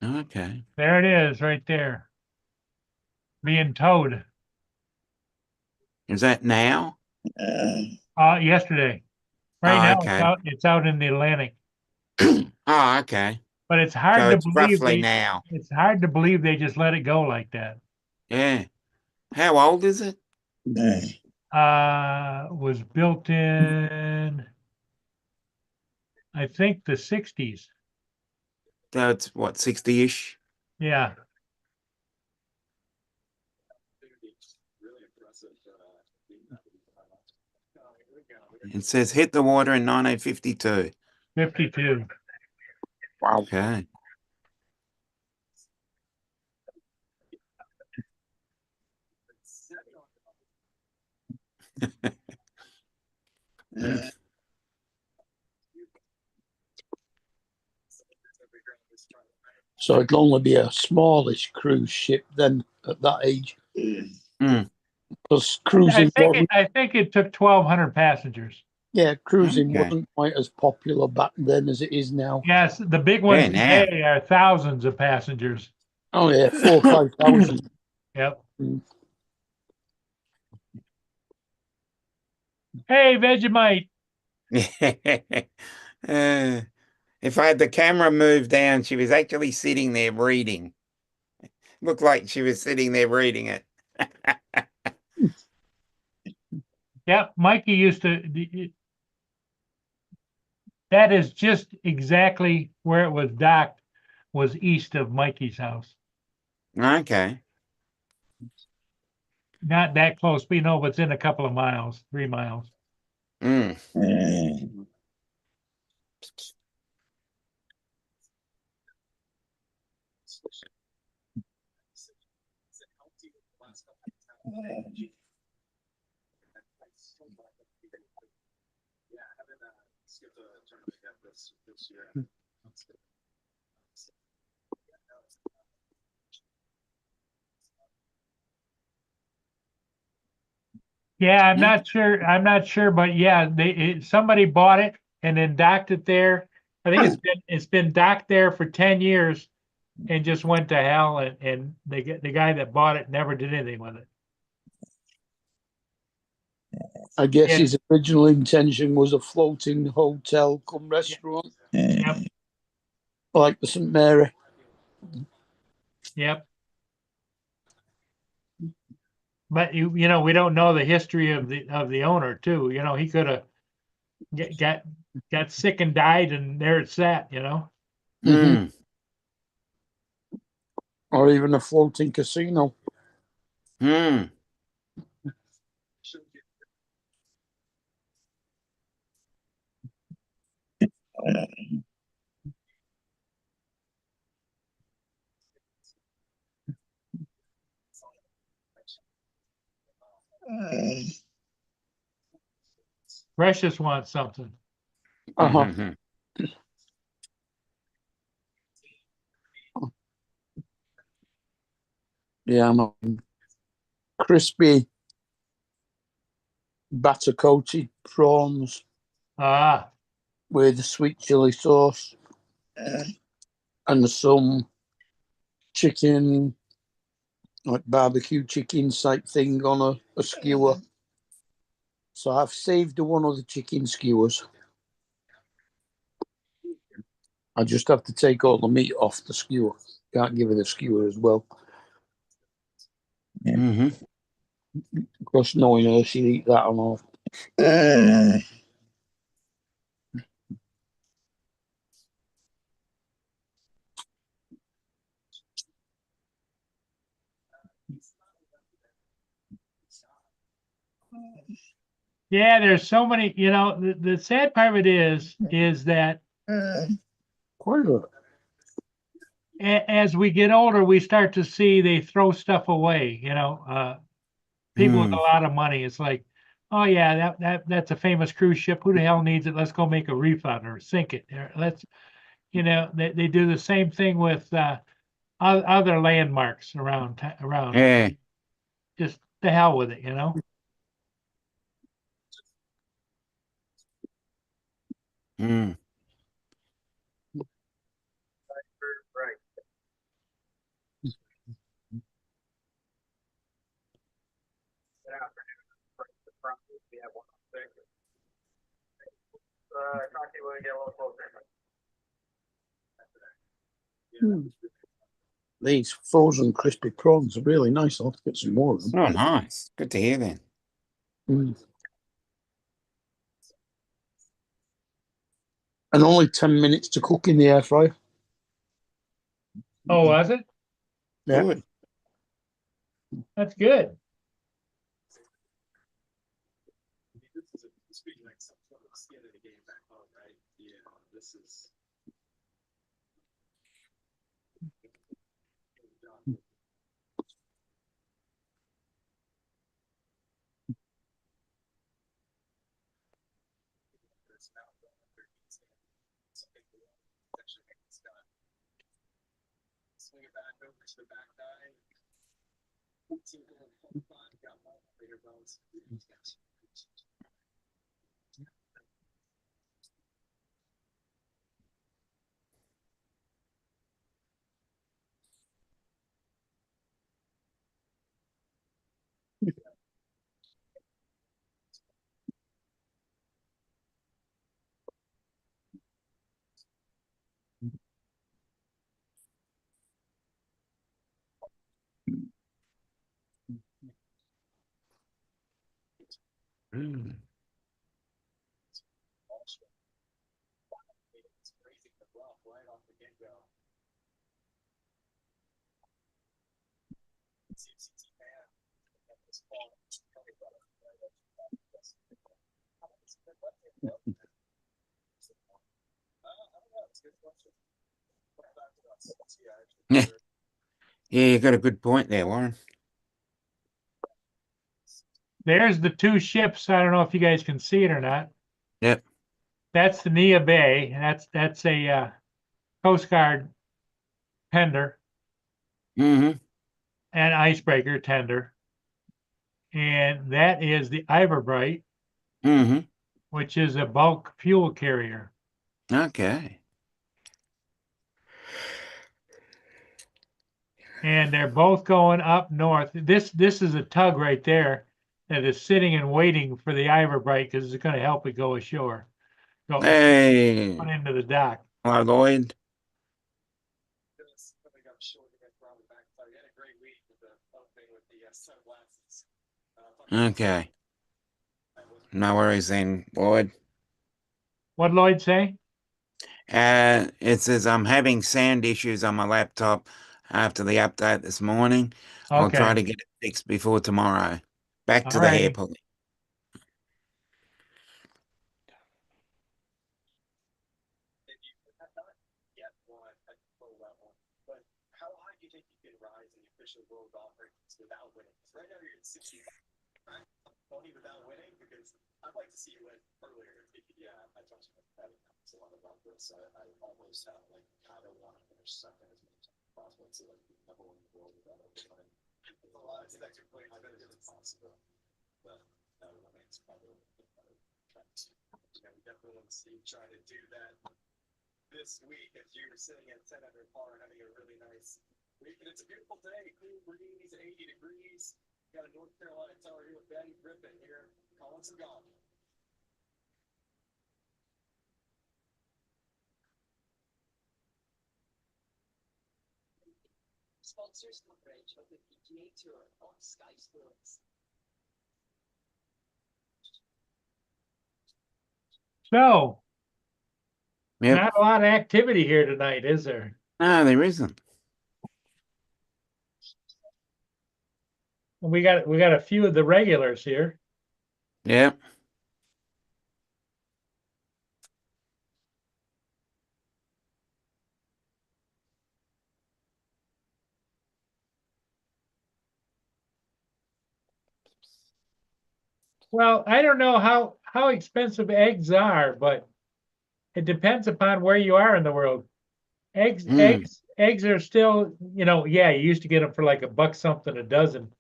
Okay. There it is, right there. Being towed, Is that now? yesterday. Right Oh, now, okay. it's out in the Atlantic, Oh, okay. but it's hard So to it's believe roughly now. it's hard to believe they just let it go like that. Yeah. How old is it? Was built in, I think, the 60s. So it's what, 60-ish? Yeah. Really impressive. It says hit the water in 1952. 52. Wow. Okay. So it'll only be a smallish cruise ship then at that age. Mm. Because cruising I think it took 1,200 passengers. cruising Okay. wasn't quite as popular back then as it is now. Yes, the big ones now. today are thousands of passengers. Oh yeah, 4,000 or 5,000. Yep. Mm. Hey, Vegemite. If I had the camera moved down, she was actually sitting there reading. Looked like she was sitting there reading it. Yep, Mikey used to. That is just exactly where it was docked, was east of Mikey's house. Okay. Not that close, but but it's in a couple of miles, 3 miles. Mm. Yeah, I haven't skipped a tournament yet this year. Yeah, I'm not sure, but yeah, somebody bought it and then docked it there. I think it's been docked there for 10 years and just went to hell, and the guy that bought it never did anything with it. I guess Yeah. his original intention was a floating hotel cum restaurant, Yep, like the St. Mary. yep. But you know, we don't know the history of the owner too. You know, he could have got sick and died, and there it sat. You know. Mm. Or even a floating casino. Mm. Precious wants something. Uh-huh. Mhm. Yeah, I'm crispy Batacotti prawns Ah, with sweet chili sauce and some chicken, like barbecue chicken type thing on a skewer. So I've saved one of the chicken skewers. I just have to take all the meat off the skewer. Can't give her the skewer as well. Mhm. Of course, knowing her, she'd eat that and all. yeah. There's so many. You know, the sad part of it is that Quite a as we get older, we start to see they throw stuff away. You know, people with a lot of money. It's like, oh yeah, that's a famous cruise ship. Who the hell needs it? Let's go make a refund or sink it. Or let's, you know, they do the same thing with other landmarks around. Yeah. Just the hell with it, you know? Mm. Right. Good afternoon. We have one on six. Cocky, will you get a little closer? These frozen crispy prawns are really nice. I'll have to get some more of them. Oh, nice. Good to hear then. Mm. And only 10 minutes to cook in the air fryer. Oh, was it? Yeah. Good. That's good. This is speaking like some sort of skin in the game back home, right? Yeah, this is. Swing it back over to the back nine. Got one bigger bones. Mm. It's crazy the bluff right off the get go. CCT man. This ball. Yeah. Yeah, you got a good point there, Warren. There's the two ships. I don't know if you guys can see it or not. Yep. That's the Nia Bay. And that's a Coast Guard tender Mm-hmm. and icebreaker tender. And that is the Iverbright, Mm-hmm. which is a bulk fuel carrier. Okay. And they're both going up north. This is a tug right there that is sitting and waiting for the Iverbright because it's going to help it go ashore, go Hey. on into the dock. Hello, Lloyd. Coming up short against Robert McIntyre. He had a great week with the opening with the sunglasses. Okay. No worries then, Lloyd. What Lloyd say? It says I'm having sound issues on my laptop after the update this morning. I'll try Okay. to get it fixed before tomorrow. Back to All the righty. hair pulley. If you have not yet won at the pro level, but how high do you think you can rise in the official world golf rankings without winning? 'Cause right now you're at 65, right? Only without winning, because I'd like to see you win earlier. Yeah, I talked to my a lot about this. I almost have like kind of want to finish second as much as possible. So like number one in the world without winning. It's a lot. It's an extra point. I bet it's possible, but that remains probably better. We definitely want to see you try to do that this week as you're sitting at 10 under par and having a really nice week. And it's a beautiful day, cool breeze, 80 degrees. Got a North Carolina tower here with Betty Griffin here, calling some golf. Sponsors coverage of the PGA Tour on Sky Sports. So, Yep. not a lot of activity here tonight, is there? No, there isn't. We got a few of the regulars here. Yep. Well, I don't know how expensive eggs are, but it depends upon where you are in the world. Eggs eggs are still, yeah, you used to get them for like $1 something a dozen.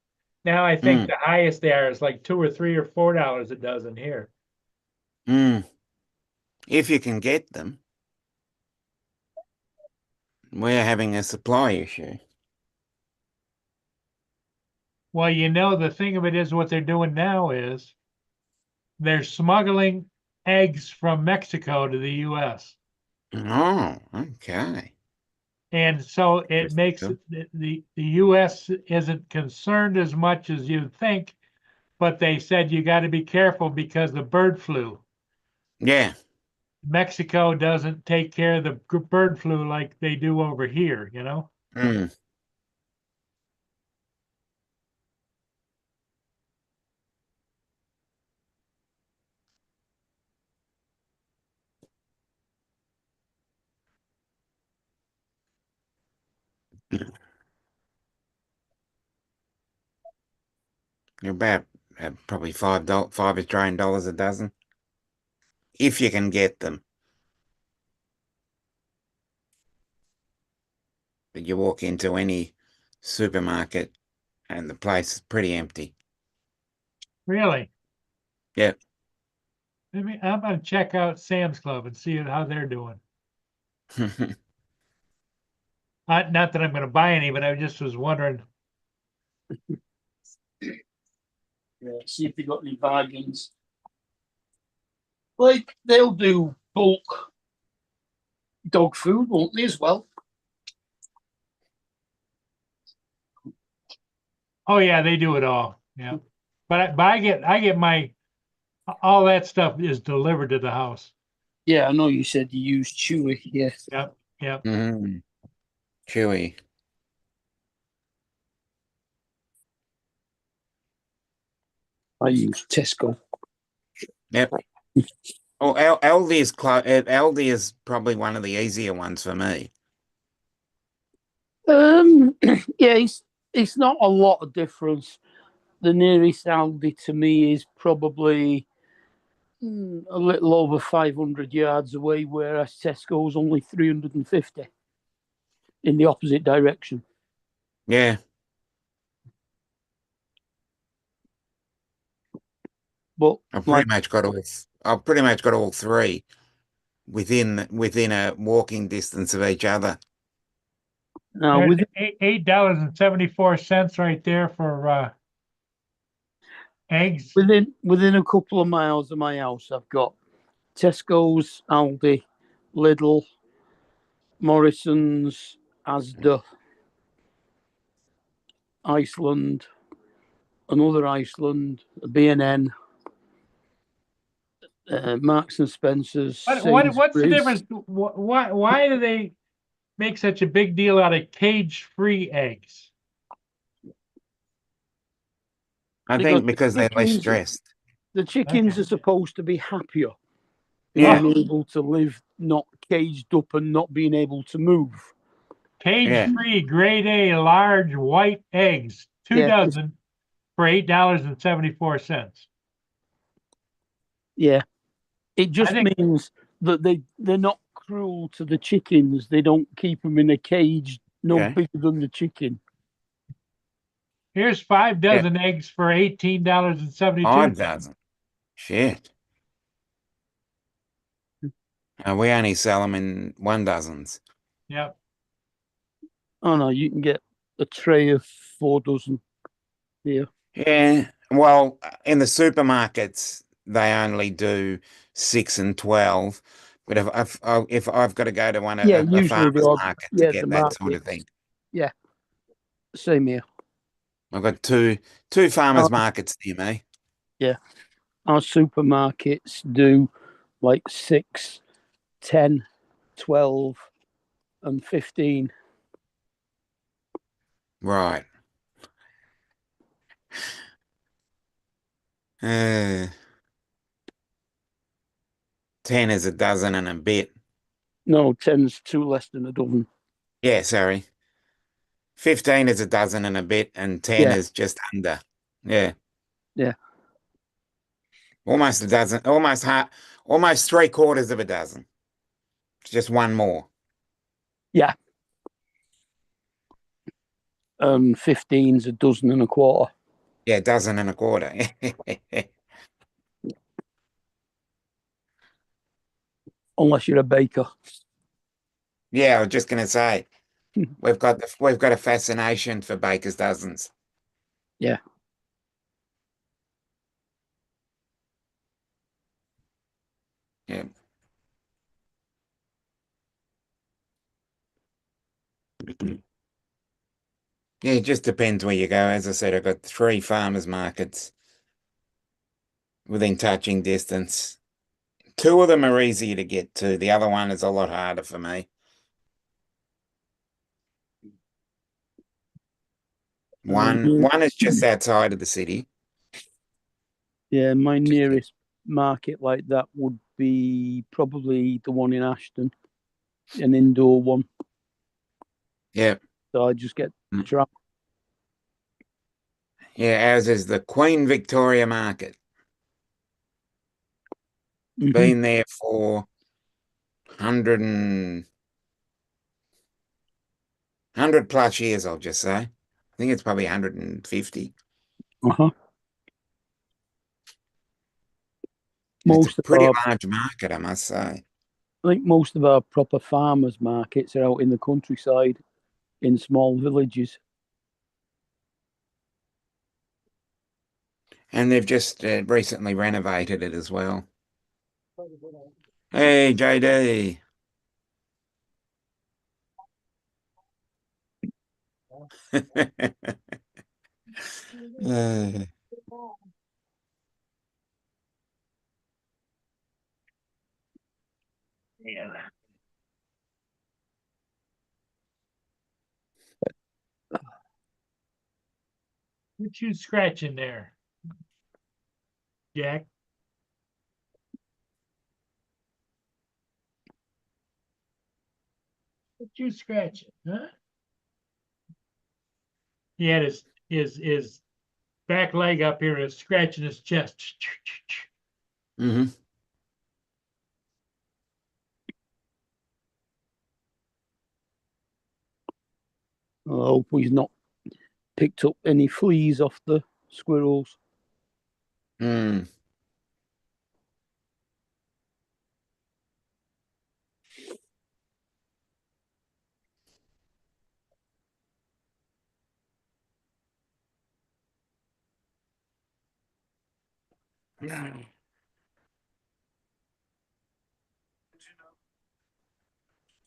Now I think Mm. the highest they are is like $2 or $3 or $4 a dozen here. Mm. If you can get them, we're having a supply issue. Well, the thing of it is what they're doing now is they're smuggling eggs from Mexico to the US. Oh, okay. And so it makes Interesting. the US isn't concerned as much as you'd think, but they said you got to be careful because of bird flu. Yeah. Mexico doesn't take care of the bird flu like they do over here, Mm. You're about probably $5 Australian dollars a dozen, if you can get them. But you walk into any supermarket and the place is pretty empty. Really. Yep. I'm going to check out Sam's Club and see how they're doing. Not that I'm going to buy any, but I just was wondering. Yeah, see if they got any bargains. Like they'll do bulk dog food, won't they, as well? Oh yeah, they do it all. Yeah, but I get all that stuff is delivered to the house. Yeah, I know you said you use Chewy. Yeah, Yep, yep. Mm. Chewy. I use Tesco. Yep. Oh, Aldi is Aldi is probably one of the easier ones for me. Yeah, it's not a lot of difference. The nearest Aldi to me is probably a little over 500 yards away, whereas Tesco's only 350 in the opposite direction. Yeah. But I've like, pretty much got all three within a walking distance of each other. now There's with $8.74 right there for eggs. within a couple of miles of my house, I've got Tesco's, Aldi, Lidl, Morrison's, Asda, Iceland, another Iceland, B&N, Marks and Spencer's, What's the Sainsbury's. difference? Why do they make such a big deal out of cage-free eggs? I Because think because they're less stressed. The chickens are supposed to be happier, Yeah. being able to live not caged up and not being able to move. Cage-free, grade A, large white eggs, 2 Yeah. dozen for $8.74. Yeah, it just think- means that they're not cruel to the chickens. They don't keep them in a cage no Okay. bigger than the chicken. Here's 5 dozen eggs for $18.72. 5,000. Shit. We only sell them in 1 dozens. Yep. Oh no, you can get a tray of 4 dozen here. Yeah. Well, in the supermarkets, they only do 6 and 12. But if I've got to go to a usually farmer's the odd- market yeah, to get the that sort of market. thing, Same here. I've got two farmers markets near me. Our supermarkets do like 6, 10, 12, and 15. Right. 10 is a dozen and a bit. No, 10's 2 less than a dozen. Yeah, sorry. 15 is a dozen and a bit, and 10 Yeah. is just under. Yeah. Yeah. Almost a dozen, almost 3/4 of a dozen. Just one more. Yeah. and 15's a dozen and a quarter. Yeah, dozen and a quarter. Unless you're a baker. Yeah, I was just gonna say we've got a fascination for baker's dozens. Yeah. Yeah. Yeah, it just depends where you go. As I said, I've got 3 farmers markets within touching distance. 2 of them are easy to get to. The other one is a lot harder for me. One is just outside of the city. Yeah, my nearest market like that would be probably the one in Ashton, an indoor one. Yeah. So I just get Mm. trapped. Yeah, ours is the Queen Victoria Market. Mhm. Been there for 100 plus years, I'll just say. I think it's probably 150. Uh-huh. It's a Most of pretty our, large market, I must say. I think most of our proper farmers markets are out in the countryside, in small villages. And they've just recently renovated it as well. Hey, JD. Uh, Yeah. What you scratching there, Jack? What you scratching, huh? He had his back leg up here and scratching his chest. mhm. I hope he's not picked up any fleas off the squirrels. Mm.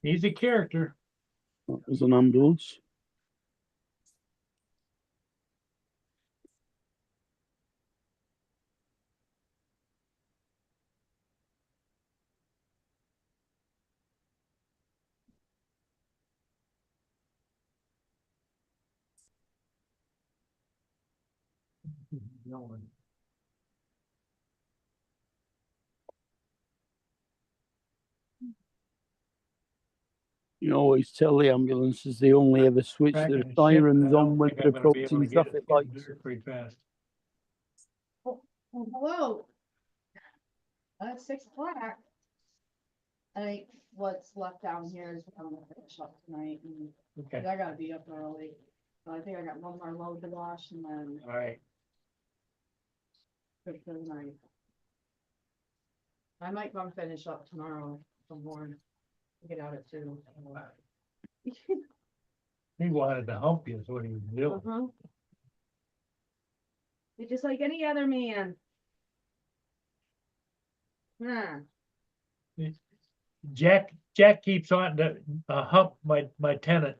He's a character. That was an ambulance. You always tell the ambulances they only ever switch their Cracking the ship, but I sirens don't on when think they're I'm gonna be able to approaching get traffic it lights. there pretty fast. Hello. It's 6 o'clock. I think what's left down here is I'm gonna finish up tonight and Okay, I gotta be up early. So I think I got one more load to wash and then all right. good for the night. I might come finish up tomorrow from morning. Get out at 2. He wanted to hump you is what he was doing. Uh-huh. You're just like any other man. Huh. Jack keeps on to hump my tenant.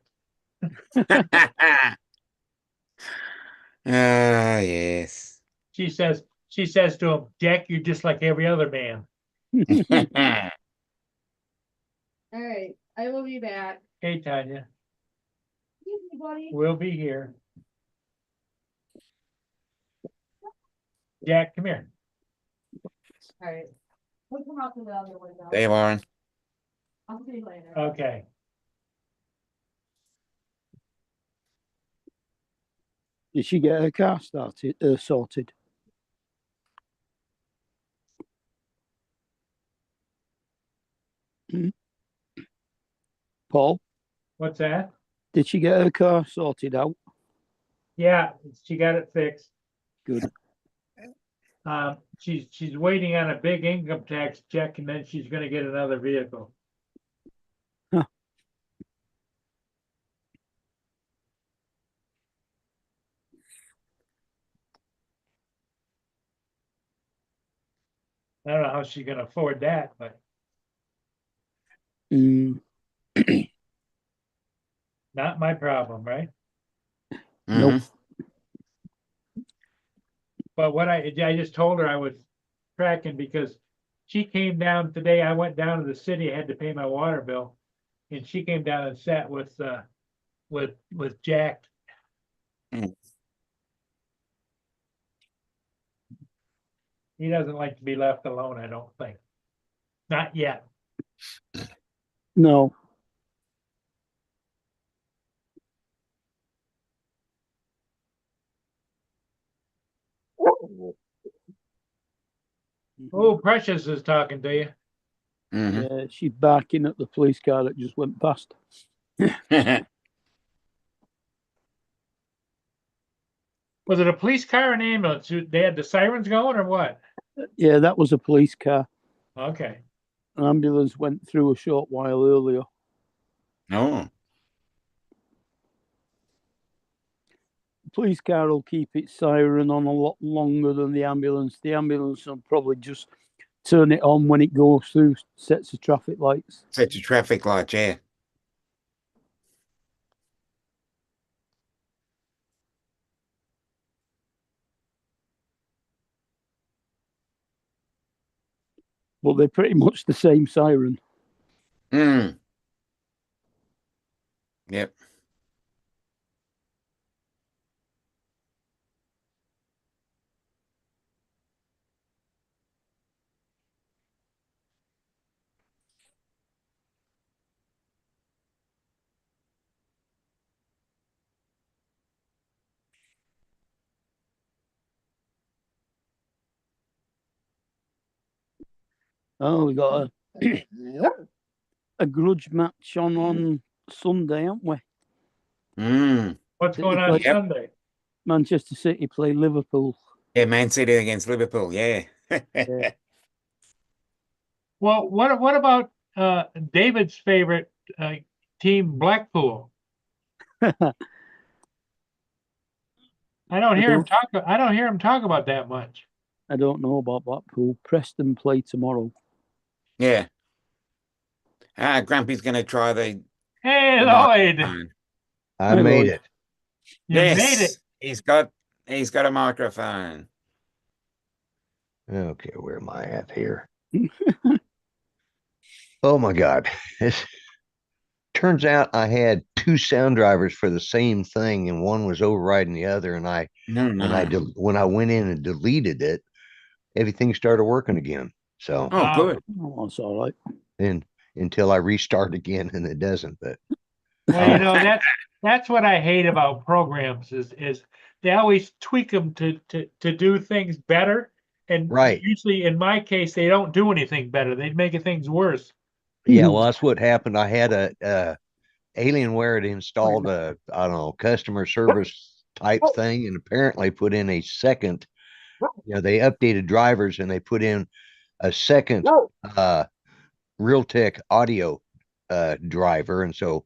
Ah, yes. She says to him, Jack, you're just like every other man. All right, I will be back. Hey, Tanya, Excuse me, buddy. we'll be here. Jack, come here. All right. We'll come out to the other window. There, Warren. I'll see you later. Okay. Did she get her car started, sorted? Paul, What's that? did she get her car sorted out? Yeah, she got it fixed. Good. She's waiting on a big income tax check and then she's gonna get another vehicle. Huh. I don't know how she's gonna afford that, but Mm, not my problem, right? Nope. Mhm. But what I just told her I was tracking because she came down today. I went down to the city. I had to pay my water bill. And she came down and sat with Jack. Mm. He doesn't like to be left alone, I don't think. Not yet. no. Oh, Precious is talking to you. Mhm. Yeah, she's barking at the police car that just went past. Was it a police car or an ambulance? They had the sirens going or what? Yeah, that was a police car. Okay. An ambulance went through a short while earlier. Oh, The police car will keep its siren on a lot longer than the ambulance. The ambulance will probably just turn it on when it goes through sets of traffic lights. such a traffic light, yeah. But they're pretty much the same siren. Mm. Yep. Oh, we got a grudge match on Sunday, haven't we? Mm. What's City going on play- Yep. Sunday? Manchester City play Liverpool. Yeah, Man City against Liverpool, yeah. Yeah. Well, what about David's favorite team, Blackpool? I don't hear him talk. I don't hear him talk about that much. I don't know about Blackpool. Preston play tomorrow. Yeah. Grumpy's gonna try the Hey, the Lloyd, microphone. I Hi, made Lloyd. it. you made it. Yes, he's got a microphone. Okay, where am I at here? Oh my God. It turns out I had two sound drivers for the same thing, and one was overriding the other. And No, when I went in and deleted it, everything started working again. So Oh, good. Oh, that's all right. then until I restart again, and it doesn't. But Well, you know that's what I hate about programs is they always tweak them to do things better, and Right. usually in my case they don't do anything better. They make things worse. yeah, well, that's what happened. I had a Alienware had installed I don't know, customer service type thing, and apparently put in a second. They updated drivers and they put in a second Realtek audio driver, and so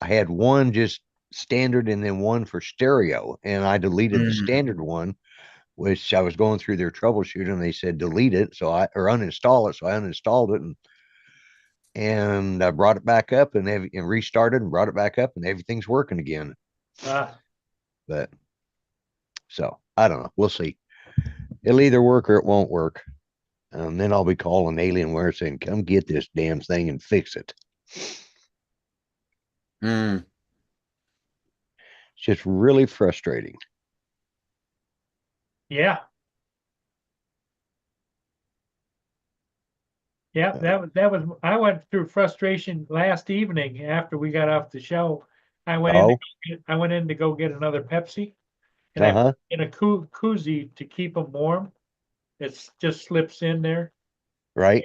I had one just standard and then one for stereo, and I deleted the Mm. standard one, which I was going through their troubleshooting, and they said delete it, or uninstall it, so I uninstalled it, and I brought it back up and restarted and brought it back up, and everything's working again. But so I don't know. We'll see. It'll either work or it won't work. Then I'll be calling Alienware saying, "Come get this damn thing and fix it." Mm. It's just really frustrating. Yeah. Yeah, that was I went through frustration last evening after we got off the show. I went in to go get another Pepsi, and I Uh-huh. put in a koozie to keep them warm. It just slips in there. Right.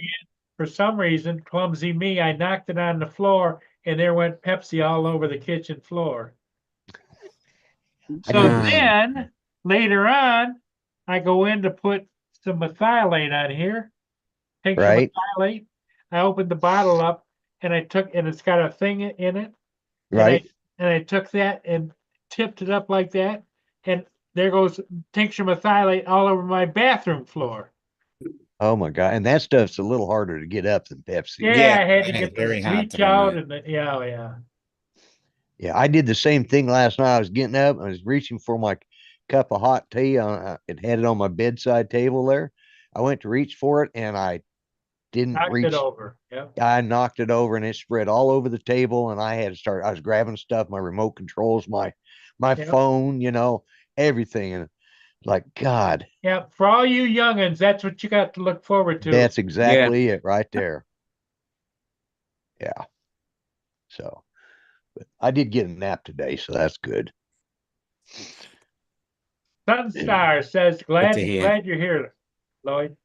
For some reason, clumsy me, I knocked it on the floor, and there went Pepsi all over the kitchen floor. I So did the same. then, later on, I go in to put some methylate on here. Tincture Right. methylate. I opened the bottle up and and it's got a thing in it. Right. And I took that and tipped it up like that. And there goes tincture methylate all over my bathroom floor. Oh my God. And that stuff's a little harder to get up than Pepsi. Yeah, Yeah, I had to and get it's the very hard bleach to out remove. and yeah. Yeah, I did the same thing last night. I was getting up, I was reaching for my cup of hot tea. It had it on my bedside table there. I went to reach for it and I didn't Knocked it reach. over. Yep. I knocked it over and it spread all over the table. And I had to start. I was grabbing stuff, my remote controls, my Yep. phone, everything. And like, God, Yeah, for all you youngins, that's what you got to look forward to. that's exactly it right there. Yeah. So, but I did get a nap today, so that's good. Sunstar says, glad to hear. you're here, Lloyd.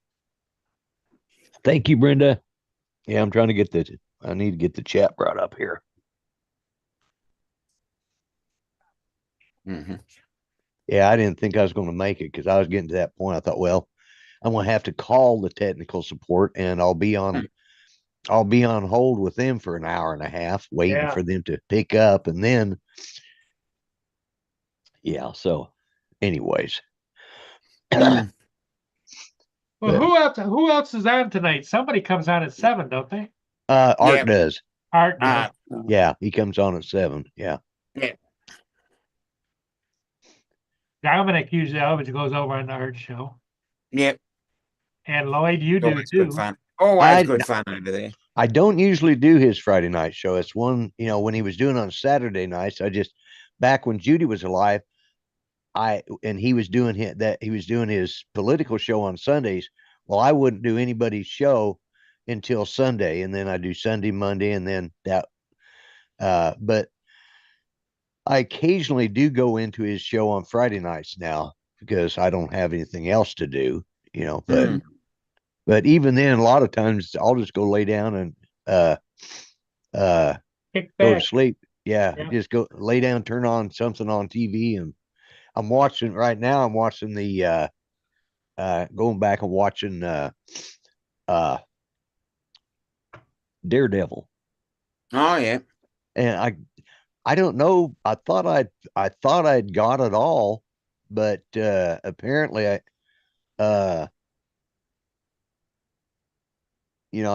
Thank you, Brenda. Yeah, I'm trying to get I need to get the chat brought up here. Hmm. Yeah, I didn't think I was going to make it because I was getting to that point. I thought, well, I'm going to have to call the technical support and I'll be on hold with them for an hour and a half waiting Yeah. for them to pick up. And then, yeah. So anyways, Mm. Well, who else is on tonight? Somebody comes on at 7, don't they? Art Yeah. does. Art does. Yeah. He comes on at 7. Yeah. Yeah. Dominic usually always goes over on the Art show. Yep. And Lloyd, you do Always good too. fun. Always good fun over there. I don't usually do his Friday night show. It's one, when he was doing on Saturday nights, back when Judy was alive, and he was doing his political show on Sundays. Well, I wouldn't do anybody's show until Sunday, and then I do Sunday, Monday, and then that. But I occasionally do go into his show on Friday nights now because I don't have anything else to do, But even then, a lot of times I'll just go lay down and Kick go to back. sleep. Yeah, Yeah. just go lay down, turn on something on TV, and I'm watching right now. I'm watching the going back and watching Daredevil. Oh yeah. And I don't know. I thought I'd got it all, but apparently I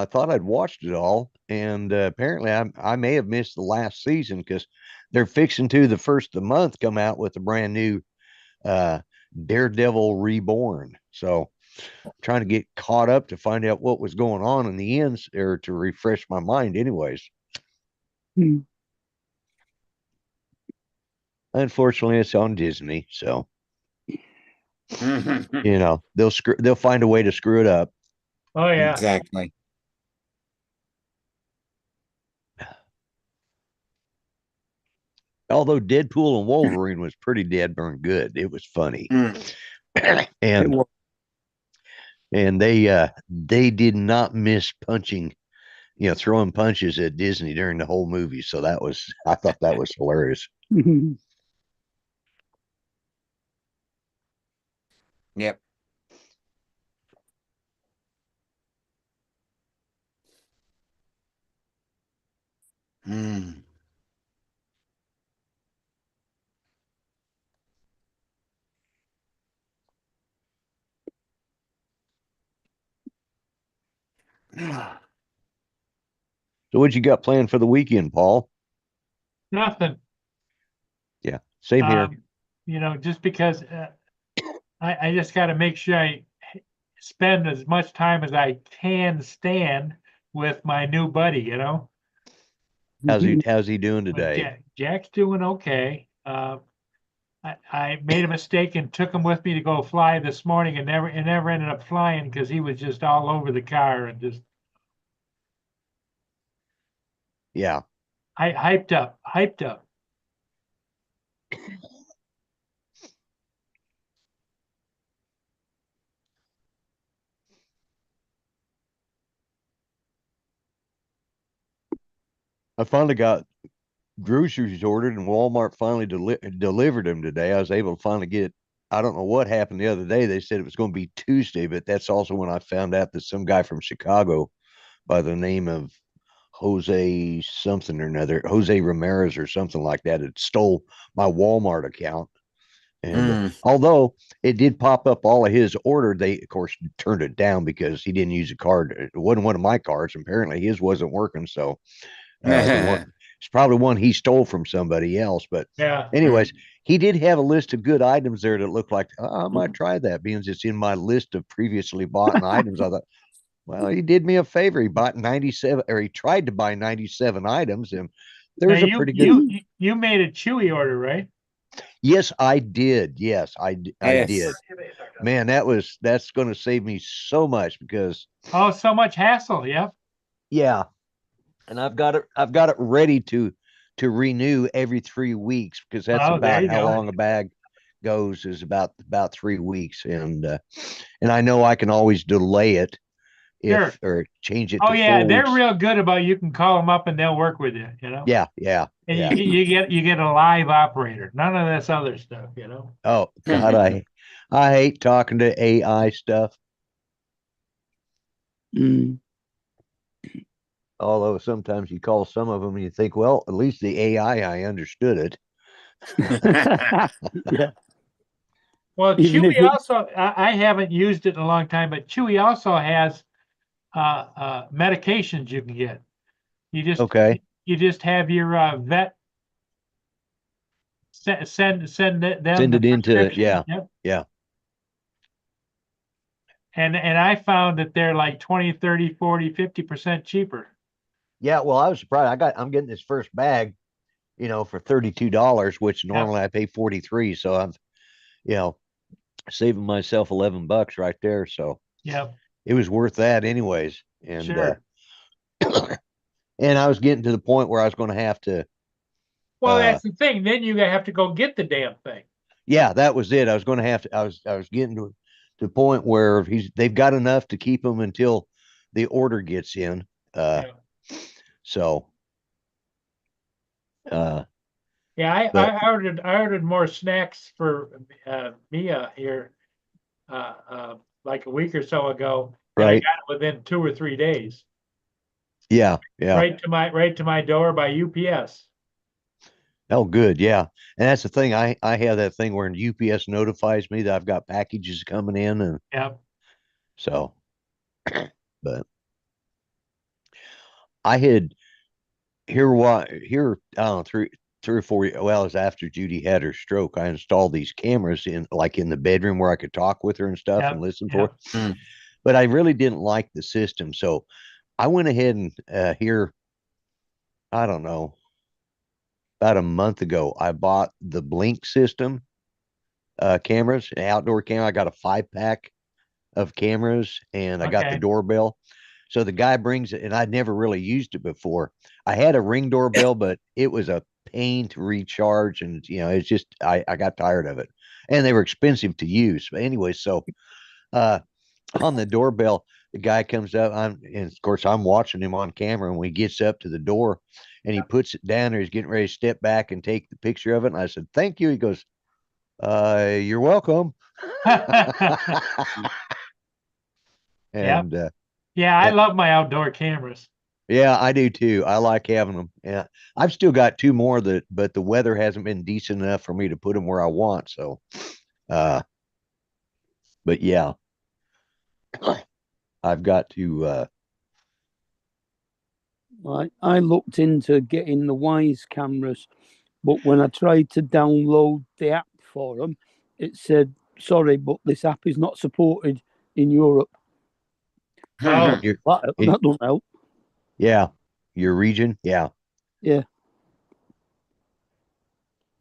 thought I'd watched it all, and apparently I may have missed the last season because they're fixing to the first of the month come out with a brand new Daredevil Reborn. So I'm trying to get caught up to find out what was going on in the ends or to refresh my mind anyways. Unfortunately, it's on Disney, so they'll find a way to screw it up. Oh yeah. Exactly. Although Deadpool and Wolverine was pretty dead burn good. It was funny. Mm. and they did not miss punching, throwing punches at Disney during the whole movie. So I thought that was hilarious. Yep. Mm. So what you got planned for the weekend, Paul? Nothing. Yeah, same here. Just because I just got to make sure I spend as much time as I can stand with my new buddy, How's he doing But today? Jack's doing okay. I made a mistake and took him with me to go fly this morning and never ended up flying because he was just all over the car and just Yeah. hyped up. I finally got groceries ordered, and Walmart finally delivered them today. I was able to finally get. I don't know what happened the other day. They said it was going to be Tuesday, but that's also when I found out that some guy from Chicago by the name of Jose something or another, Jose Ramirez or something like that, had stole my Walmart account. And although it did pop up all of his order, they of course turned it down because he didn't use a card. It wasn't one of my cards. Apparently his wasn't working. So it's probably one he stole from somebody else. But Yeah. anyways, he did have a list of good items there that looked like, oh, I might try that, being it's in my list of previously bought items. I thought, well, he did me a favor. He bought 97, or he tried to buy 97 items, and Now there's a you pretty good. you made a Chewy order, right? Yes, I did. Yes, I Yes. did. Man, that's going to save me so much because Oh, so much hassle. Yep. yeah, and I've got it ready to renew every 3 weeks because that's Oh, there about you how go. long a bag goes, is about 3 weeks, and I know I can always delay it if or change it Oh to yeah, 4 they're weeks. real good about you can call them up and they'll work with you. You know. Yeah, And yeah. you get a live operator. None of this other stuff. You know. Oh God, I hate talking to AI stuff. Mm. Although sometimes you call some of them and you think, well, at least the AI, I understood it. Yeah. Well, Even if Chewy it- also, I haven't used it in a long time, but Chewy also has medications you can get. Okay. You just have your vet send them Send the it into, prescription. yeah, Yep. yeah. And I found that they're like 20, 30, 40, 50% cheaper. Yeah, well, I was surprised. I'm getting this first bag, for $32, which normally I pay 43. So I'm, saving myself $11 right there. So Yep. it was worth that anyways. And Sure. and I was getting to the point where I was going to have to. Well, that's the thing. Then you have to go get the damn thing. Yeah, that was it. I was going to have to. I was getting to the point where they've got enough to keep them until the order gets in. Yeah. So. Yeah, But- I ordered more snacks for Mia here like a week or so ago. And I Right. got it within 2 or 3 days. Yeah. Yeah. Right to my door by UPS. Oh, good. Yeah. And that's the thing. I have that thing where UPS notifies me that I've got packages coming in, and Yep. so, but I had I don't know, three or 4, well, it was after Judy had her stroke. I installed these cameras in the bedroom where I could talk with her and stuff Yep, and listen yep. for her. But I really didn't like the system. So I went ahead and here, I don't know, about a month ago, I bought the Blink system cameras, an outdoor camera. I got a 5-pack of cameras, and I got the Okay. doorbell. So the guy brings it, and I'd never really used it before. I had a Ring doorbell, but it was a pain to recharge, and it's just I got tired of it, and they were expensive to use. But anyway, so on the doorbell, the guy comes up, and of course I'm watching him on camera, and when he gets up to the door and he puts it down, or he's getting ready to step back and take the picture of it, and I said, "Thank you." He goes, "You're welcome." And Yeah, I love my outdoor cameras. yeah, I do too. I like having them. Yeah, I've still got 2 more but the weather hasn't been decent enough for me to put them where I want. So, but yeah, I've got to. I looked into getting the Wise cameras, but when I tried to download the app for them, it said, "Sorry, but this app is not supported in Europe." Oh, That don't help. Yeah, your region. Yeah. Yeah.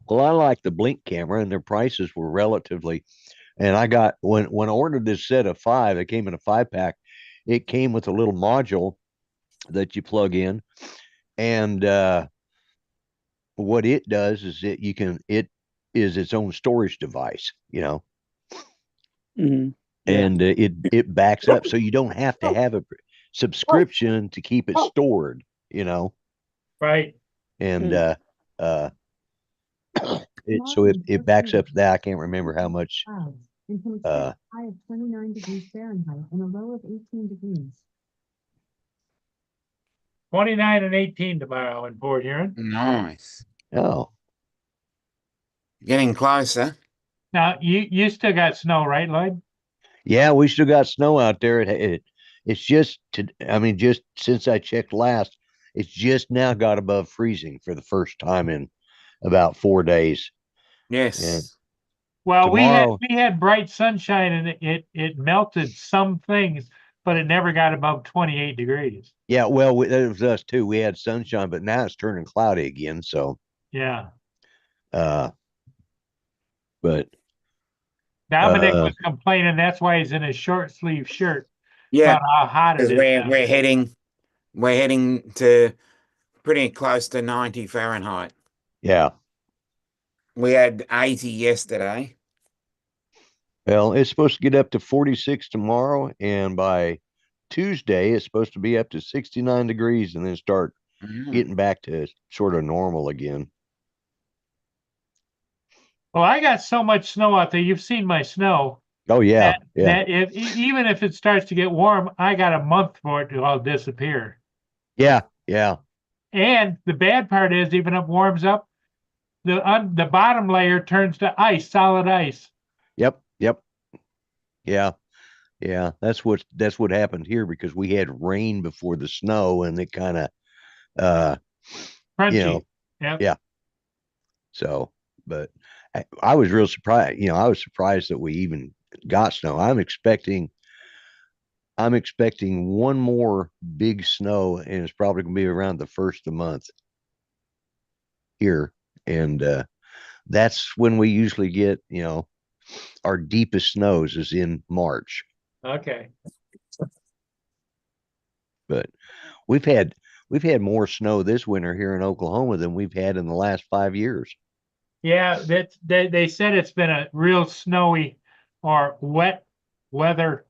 Well, I like the Blink camera, and their prices were relatively. And I got when I ordered this set of 5, it came in a 5-pack. It came with a little module that you plug in, and what it does is it is its own storage device, Mm-hmm. and it backs up, so you don't have to have a subscription to keep it stored, right. and uh, it backs up to that. I can't remember how much, High of 29 degrees Fahrenheit and a low of 18 degrees. 29 and 18 tomorrow in Port Huron. Nice. oh, Getting closer. Now, you still got snow, right, Lloyd? yeah, we still got snow out there. It's just just since I checked last, it's just now got above freezing for the first time in about 4 days. Yes. Well, Tomorrow- we had bright sunshine and it melted some things, but it never got above 28 degrees. Yeah, well, that was us too. We had sunshine, but now it's turning cloudy again. So, Yeah. but Dominic was complaining that's why he's in his short sleeve shirt Yeah. about how hot it Because is. now. we're heading to pretty close to 90 Fahrenheit. yeah, We had 80 yesterday. well, it's supposed to get up to 46 tomorrow, and by Tuesday, it's supposed to be up to 69 degrees, and then start getting back to sort of normal again. Well, I got so much snow out there. You've seen my snow. Oh yeah, yeah, That even if it starts to get warm, I got a month for it to all disappear. yeah. And the bad part is, even if it warms up, the bottom layer turns to ice, solid ice. Yep. Yeah. That's what happened here because we had rain before the snow, and it kind of Crunchy. know, Yep. so, but I was real surprised. I was surprised that we even got snow. I'm expecting one more big snow, and it's probably gonna be around the first of the month here. And that's when we usually get, our deepest snows is in March. Okay. But we've had more snow this winter here in Oklahoma than we've had in the last 5 years. Yeah, they said it's been a real snowy or wet weather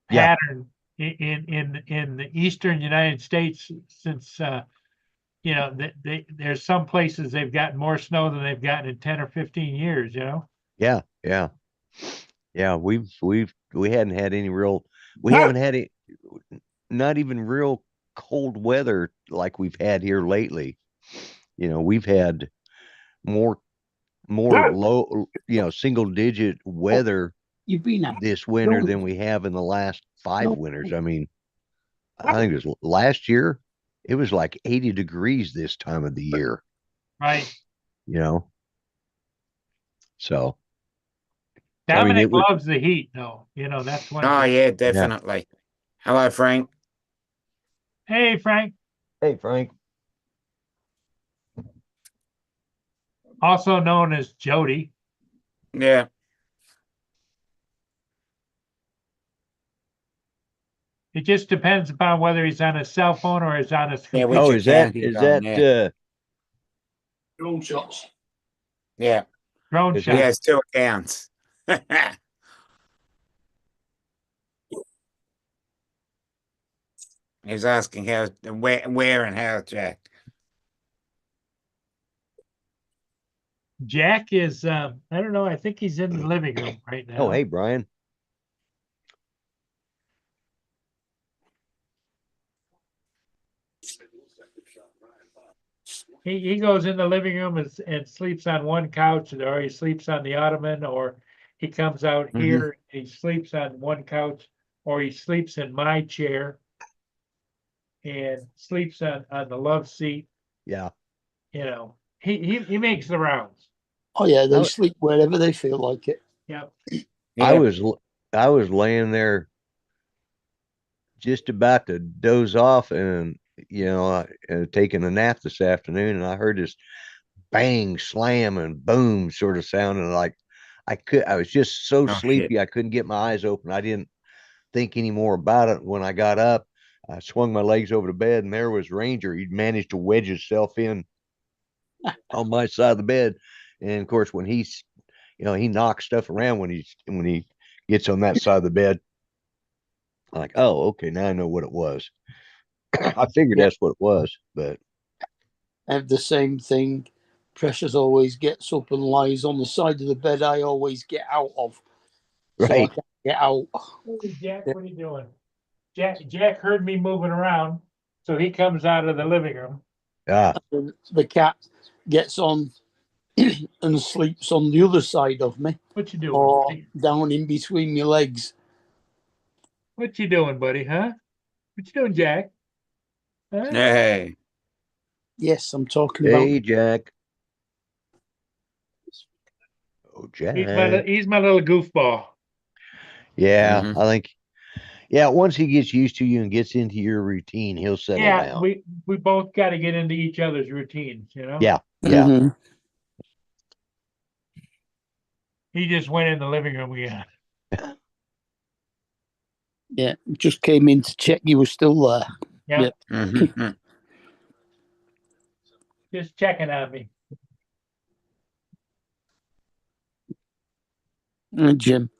Yeah. pattern in the eastern United States since there's some places they've gotten more snow than they've gotten in 10 or 15 years, Yeah. We hadn't had any real, we haven't had it, not even real cold weather like we've had here lately. We've had more low, single digit weather You've been out. this winter No. than we have in the last 5 No. winters. I mean, I think it was last year, it was like 80 degrees this time of the year, Right. So Dominic it was, loves the heat, though. That's one Oh, thing. yeah, definitely. Hello, Frank. Hey, Frank, hey, Frank. also known as Jody. Yeah. It just depends upon whether he's on his cell phone or he's on his Yeah, computer. which Oh, account he's on, yeah. Drone shots. Yeah. Drone Is He shot. has 2 accounts. He's asking where and how, Jack. Jack is, I don't know, I think he's in the living room right now. Oh, hey, Brian. He goes in the living room and sleeps on one couch, or he sleeps on the ottoman, or he comes out here, he sleeps on one couch, or he sleeps in my chair and sleeps on the love seat. Yeah. He makes the rounds. Oh yeah, they Oh. sleep wherever they feel like it. Yep. I Yeah. was laying there just about to doze off and taking a nap this afternoon, and I heard this bang, slam, and boom sort of sounding like I was just so Oh, sleepy I couldn't get my eyes open. I didn't think any more about it. When I got up, I swung my legs over the bed, and there was Ranger. He'd managed to wedge himself in on my side of the bed. And of course, when he's, he knocks stuff around when he gets on that side of the bed. I'm like, oh, okay, now I know what it was. I figured Yeah. that's what it was, but I have the same thing Precious always gets up and lies on the side of the bed I always get out of. So I Right. can't get out. Hey, Jack, what are you doing? Jack heard me moving around, so he comes out of the living room. Ah, And the cat gets on and sleeps on the other side of me What you doing? or buddy? down in between my legs. What you doing, buddy, huh? What you doing, Jack? Huh? Hey, Yes, I'm talking about. hey, Jack. Oh, Jack. He's my little goofball. Yeah, Mhm. I think. Yeah, once he gets used to you and gets into your routine, he'll settle Yeah, down. we both got to get into each other's routines, you know? Yeah, yeah. Mhm. He just went in the living room again. Yeah, just came in to check you were still there. Yeah, Yep. Mhm. just checking on me. Jim.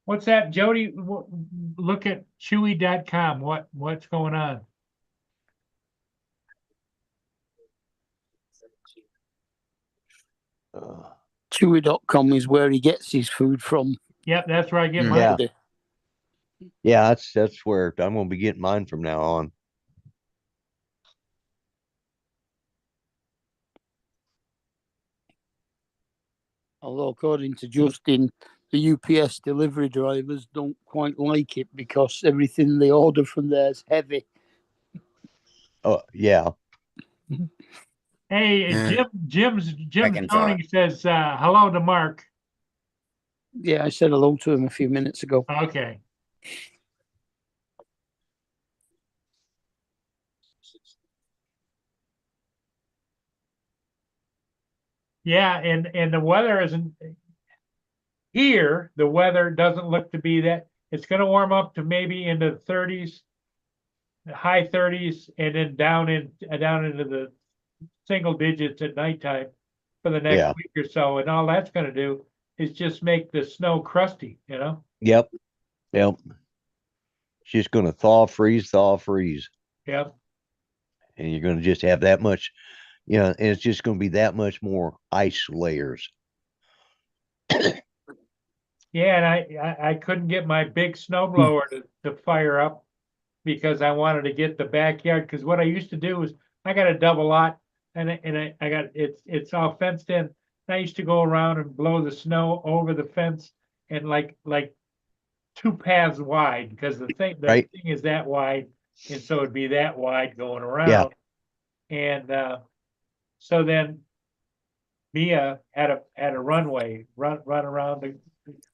What's that, Jody? Look at chewy.com. What's going on? Chewy.com is where he gets his food from. Yep, that's where I get Mm. mine. Yeah. Yeah, that's where I'm gonna be getting mine from now on. Although, according to Justin, the UPS delivery drivers don't quite like it because everything they order from there is heavy. Oh, yeah. Hey, Yeah. Jim's Second thought. Tony says hello to Mark. Yeah, I said hello to him a few minutes ago. Okay. Yeah, and the weather isn't here. The weather doesn't look to be that. It's going to warm up to maybe into the 30s, high 30s, and then down into the single digits at nighttime for the next Yeah. week or so. And all that's going to do is just make the snow crusty, you know? Yep. Yep. It's just gonna thaw, freeze, Yep. and you're gonna just have that much, and it's just gonna be that much more ice layers. Yeah, and I couldn't get my big snow blower to fire up because I wanted to get the backyard. Because what I used to do was I got a double lot and I got it's all fenced in. I used to go around and blow the snow over the fence and like 2 paths wide because the Right. thing is that wide, and so it'd be that wide going Yeah. around. And so then Mia had a runway run around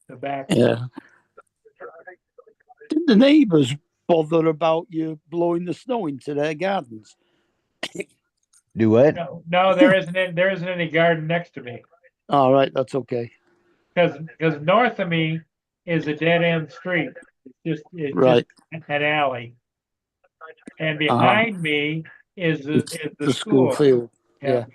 the back. Yeah. Did the neighbours bother about you blowing the snow into their gardens? Do what? No, there isn't any garden next to me All right, that's okay. because north of me is a dead end street. It's Right. just an alley, and behind me is It's the school field. Yeah.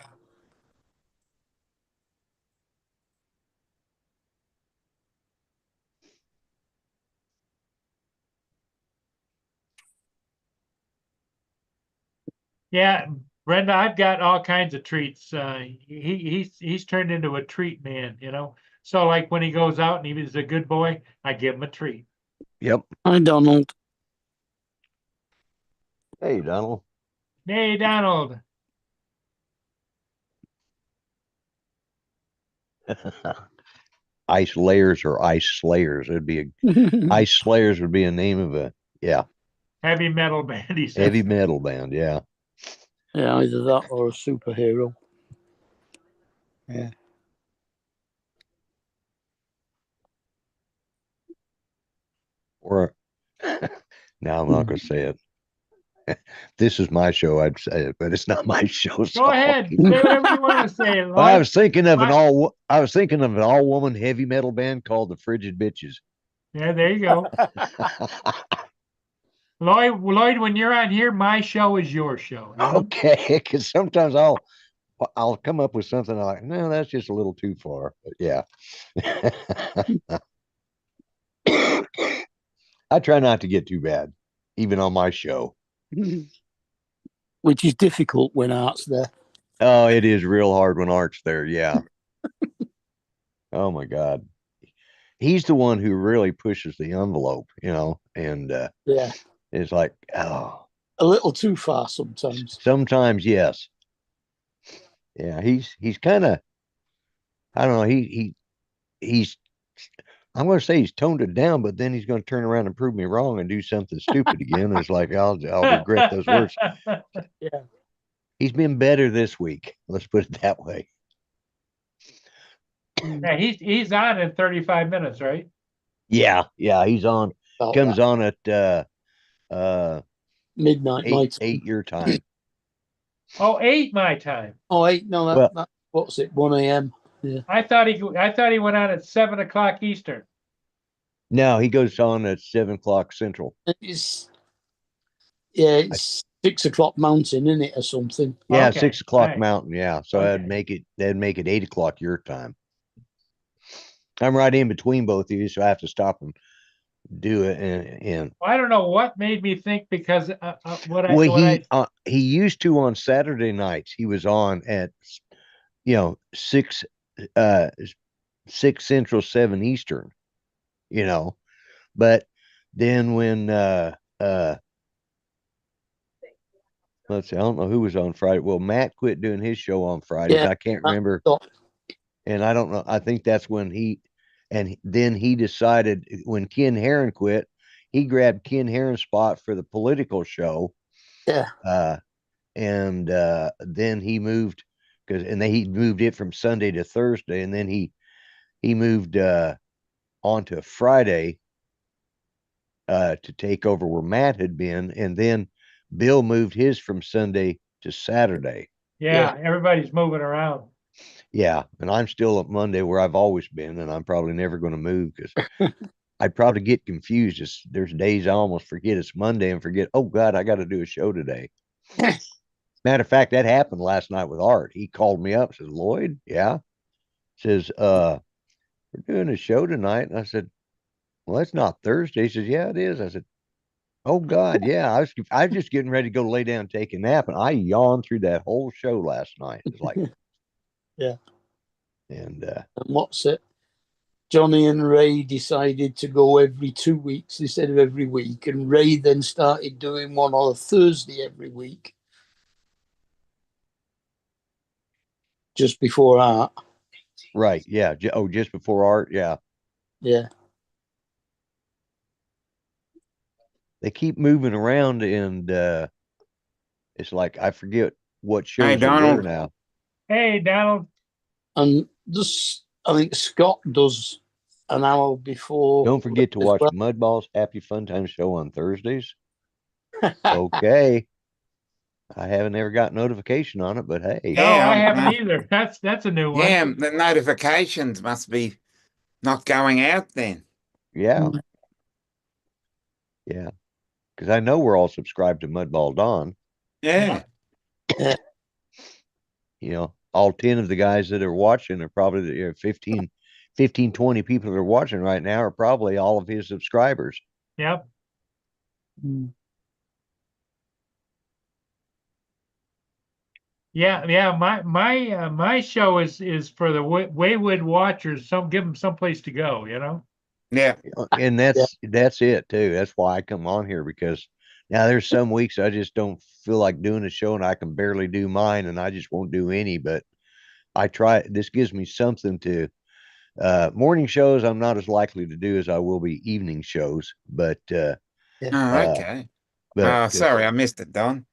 Yeah, Brenda, I've got all kinds of treats. He's turned into a treat man, you know. So like when he goes out and he's a good boy, I give him a treat. Yep. Hi, Donald. Hey, Donald. Hey, Donald. Ice layers or ice slayers. It'd be ice slayers would be a name of a Heavy metal band, he says. heavy metal band. Yeah. Yeah, either that or a superhero. Yeah. Or now I'm not gonna say it. This is my show, I'd say it, but it's not my show. Go so- ahead, say whatever you want to say. Well, I was thinking of Lloyd- I was thinking of an all woman heavy metal band called the Frigid Bitches. Yeah, there you go. Lloyd, when you're on here, my show is your show. You know? Okay, because sometimes I'll I'll come up with something like, no, that's just a little too far. But yeah. I try not to get too bad, even on my show. Which is difficult when Art's there. Oh, it is real hard when Art's there. Yeah. Oh my God. He's the one who really pushes the envelope, and Yeah, it's like, oh, a little too far sometimes. sometimes yes. Yeah, he's kind of, I don't know, he's I'm going to say he's toned it down, but then he's going to turn around and prove me wrong and do something stupid again. And it's like I'll regret those words. Yeah. He's been better this week. Let's put it that way. Yeah, he's on in 35 minutes, right? Yeah, he's on. About Comes that. on at Midnight my time. 8 your time. Oh, 8 my time. Oh, 8, no, Well- that what's it, 1 a.m. I thought he went on at 7 o'clock Eastern. No, he goes on at 7 o'clock Central. It's 6 o'clock mountain, isn't it, or something? Yeah, Okay, 6 o'clock right. Mountain. Yeah, so Okay. that'd make it 8 o'clock your time. I'm right in between both of you, so I have to stop and do it. And I don't know what made me think because he used to on Saturday nights. He was on at 6 6 Central, 7 Eastern. But then when let's see, I don't know who was on Friday. Well, Matt quit doing his show on Fridays. Yeah, I can't Matt remember. stopped. And I don't know. I think that's when then he decided when Ken Herron quit, he grabbed Ken Herron's spot for the political show. Yeah. And then he moved he moved it from Sunday to Thursday, and then he moved onto Friday to take over where Matt had been, and then Bill moved his from Sunday to Saturday. everybody's moving around. Yeah, and I'm still at Monday where I've always been, and I'm probably never going to move because I'd probably get confused. There's days I almost forget it's Monday and forget, oh God, I got to do a show today. Matter of fact, that happened last night with Art. He called me up, says, Lloyd, yeah. Says, we're doing a show tonight. And I said, well, it's not Thursday. He says, yeah, it is. I said, oh God, yeah. I was just getting ready to go lay down and take a nap, and I yawned through that whole show last night. It's like, Yeah. And And what's it? Johnny and Ray decided to go every 2 weeks instead of every week, and Ray then started doing one on a Thursday every week, just before Art. right, yeah. Just before Art, yeah. Yeah. They keep moving around, and it's like I forget what shows are where Donald. now. Hey, Donald. And this, I think Scott does an hour before. Don't forget to as watch well. Mudball's Happy Fun Time show on Thursdays. Okay. I haven't ever got notification on it, but hey. No, Yeah, I haven't either. That's a new one. Yeah, the notifications must be not going out then. Yeah. Yeah. Because I know we're all subscribed to Mudball Dawn. Yeah. All 10 of the guys that are watching are probably 15, 20 people that are watching right now are probably all of his subscribers. Yep. Yeah. My show is for the wayward watchers. Give them someplace to go. Yeah. And that's it too. That's why I come on here, because now there's some weeks I just don't feel like doing a show and I can barely do mine and I just won't do any, but I try. This gives me something to morning shows I'm not as likely to do as I will be evening shows, but Oh, okay. Oh, sorry, I missed it, Don.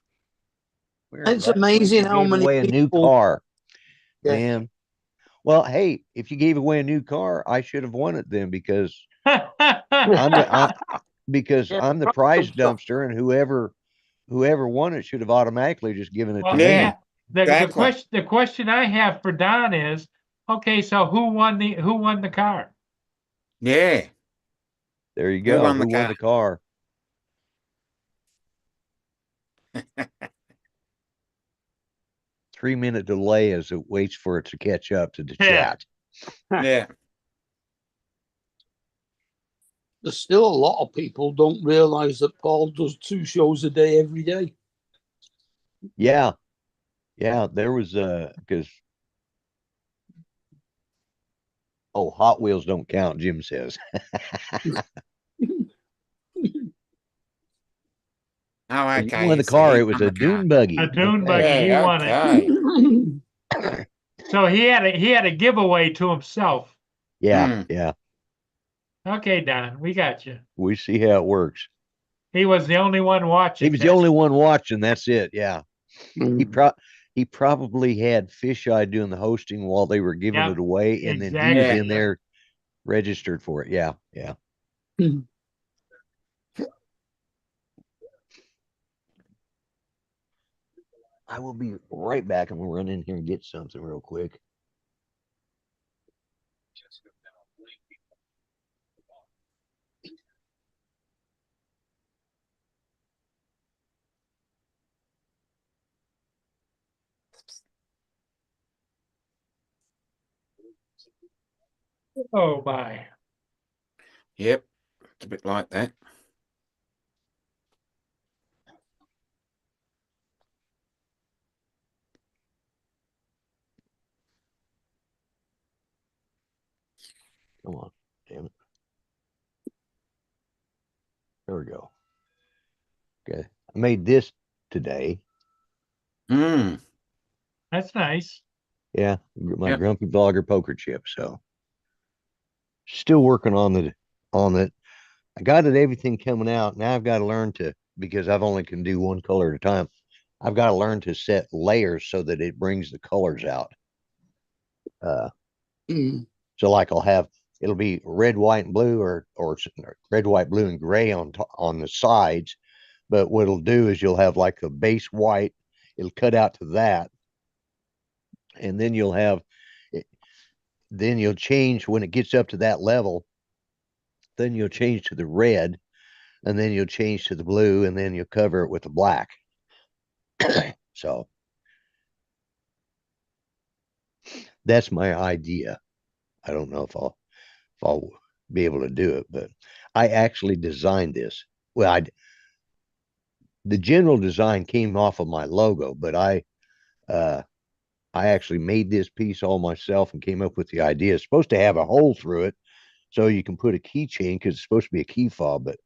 It's amazing how many away a new people- car, Yeah. man. Well, hey, if you gave away a new car, I should have won it then, because I'm the prize dumpster, and whoever won it should have automatically just given it to Well, me. Yeah. The Exactly. question I have for Don is, okay, so who won the car? Yeah. There you go. won the Who won the car? 3-minute delay as it waits for it to catch up to the Yeah. chat. Yeah. There's still a lot of people don't realize that Paul does 2 shows a day every day. Yeah. Yeah. There was because Hot Wheels don't count, Jim says. Oh, You okay. won the so car. he It was won a the car. dune buggy. A dune Okay. buggy. He Yeah, won it. okay. So he had a giveaway to himself. Yeah. Mm. Yeah. Okay, Don, we got you. We see how it works. He was the only one watching. He was the only one watching. That's it. Yeah. Mm. He probably had Fisheye doing the hosting while they were giving Yep, it away, and then he exactly. was Yeah. in there registered for it. Yeah. Yeah. Mm. I will be right back. I'm gonna run in here and get something real quick. Oh my. Yep. It's a bit like that. Come on, damn it. There we go. Okay, I made this today. Mm. That's nice. Yeah, my Yep. Grumpy Vlogger poker chip. So still working on it. I got it everything coming out. Now I've got to learn to, because I've only can do one color at a time. I've got to learn to set layers so that it brings the colors out. Mm. So like it'll be red, white, and blue, or red, white, blue, and gray on the sides. But what it'll do is you'll have like a base white. It'll cut out to that, and then you'll change when it gets up to that level. Then you'll change to the red, and then you'll change to the blue, and then you'll cover it with the black. So that's my idea. I don't know if I'll be able to do it, but I actually designed this. Well, the general design came off of my logo, but I actually made this piece all myself and came up with the idea. It's supposed to have a hole through it so you can put a keychain, because it's supposed to be a key fob, but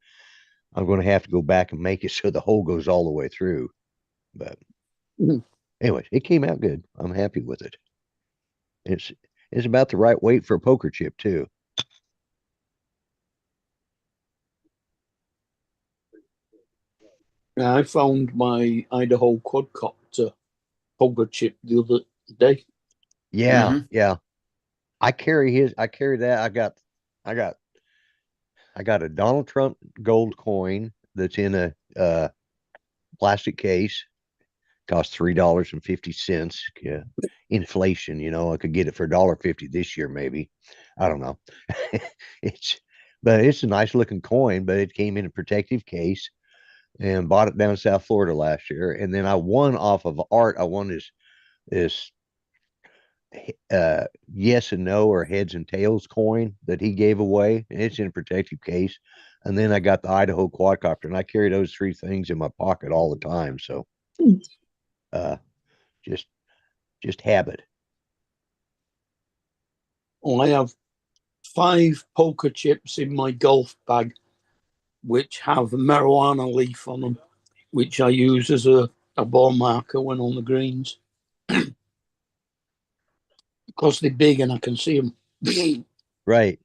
I'm going to have to go back and make it so the hole goes all the way through. But anyways, it came out good. I'm happy with it. It's about the right weight for a poker chip too. I found my Idaho quadcopter poker chip the other day. Yeah, Mhm. yeah. I carry that. I got a Donald Trump gold coin that's in a plastic case. Cost $3.50. Yeah. Inflation, I could get it for $1.50 this year, maybe. I don't know. But it's a nice looking coin, but it came in a protective case, and bought it down in South Florida last year. And then I won off of Art. I won this yes and no, or heads and tails coin that he gave away, and it's in a protective case. And then I got the Idaho quadcopter, and I carry those 3 things in my pocket all the time. So just habit. Oh, I have 5 poker chips in my golf bag, which have a marijuana leaf on them, which I use as a ball marker when on the greens. Because they're big and I can see them. Right.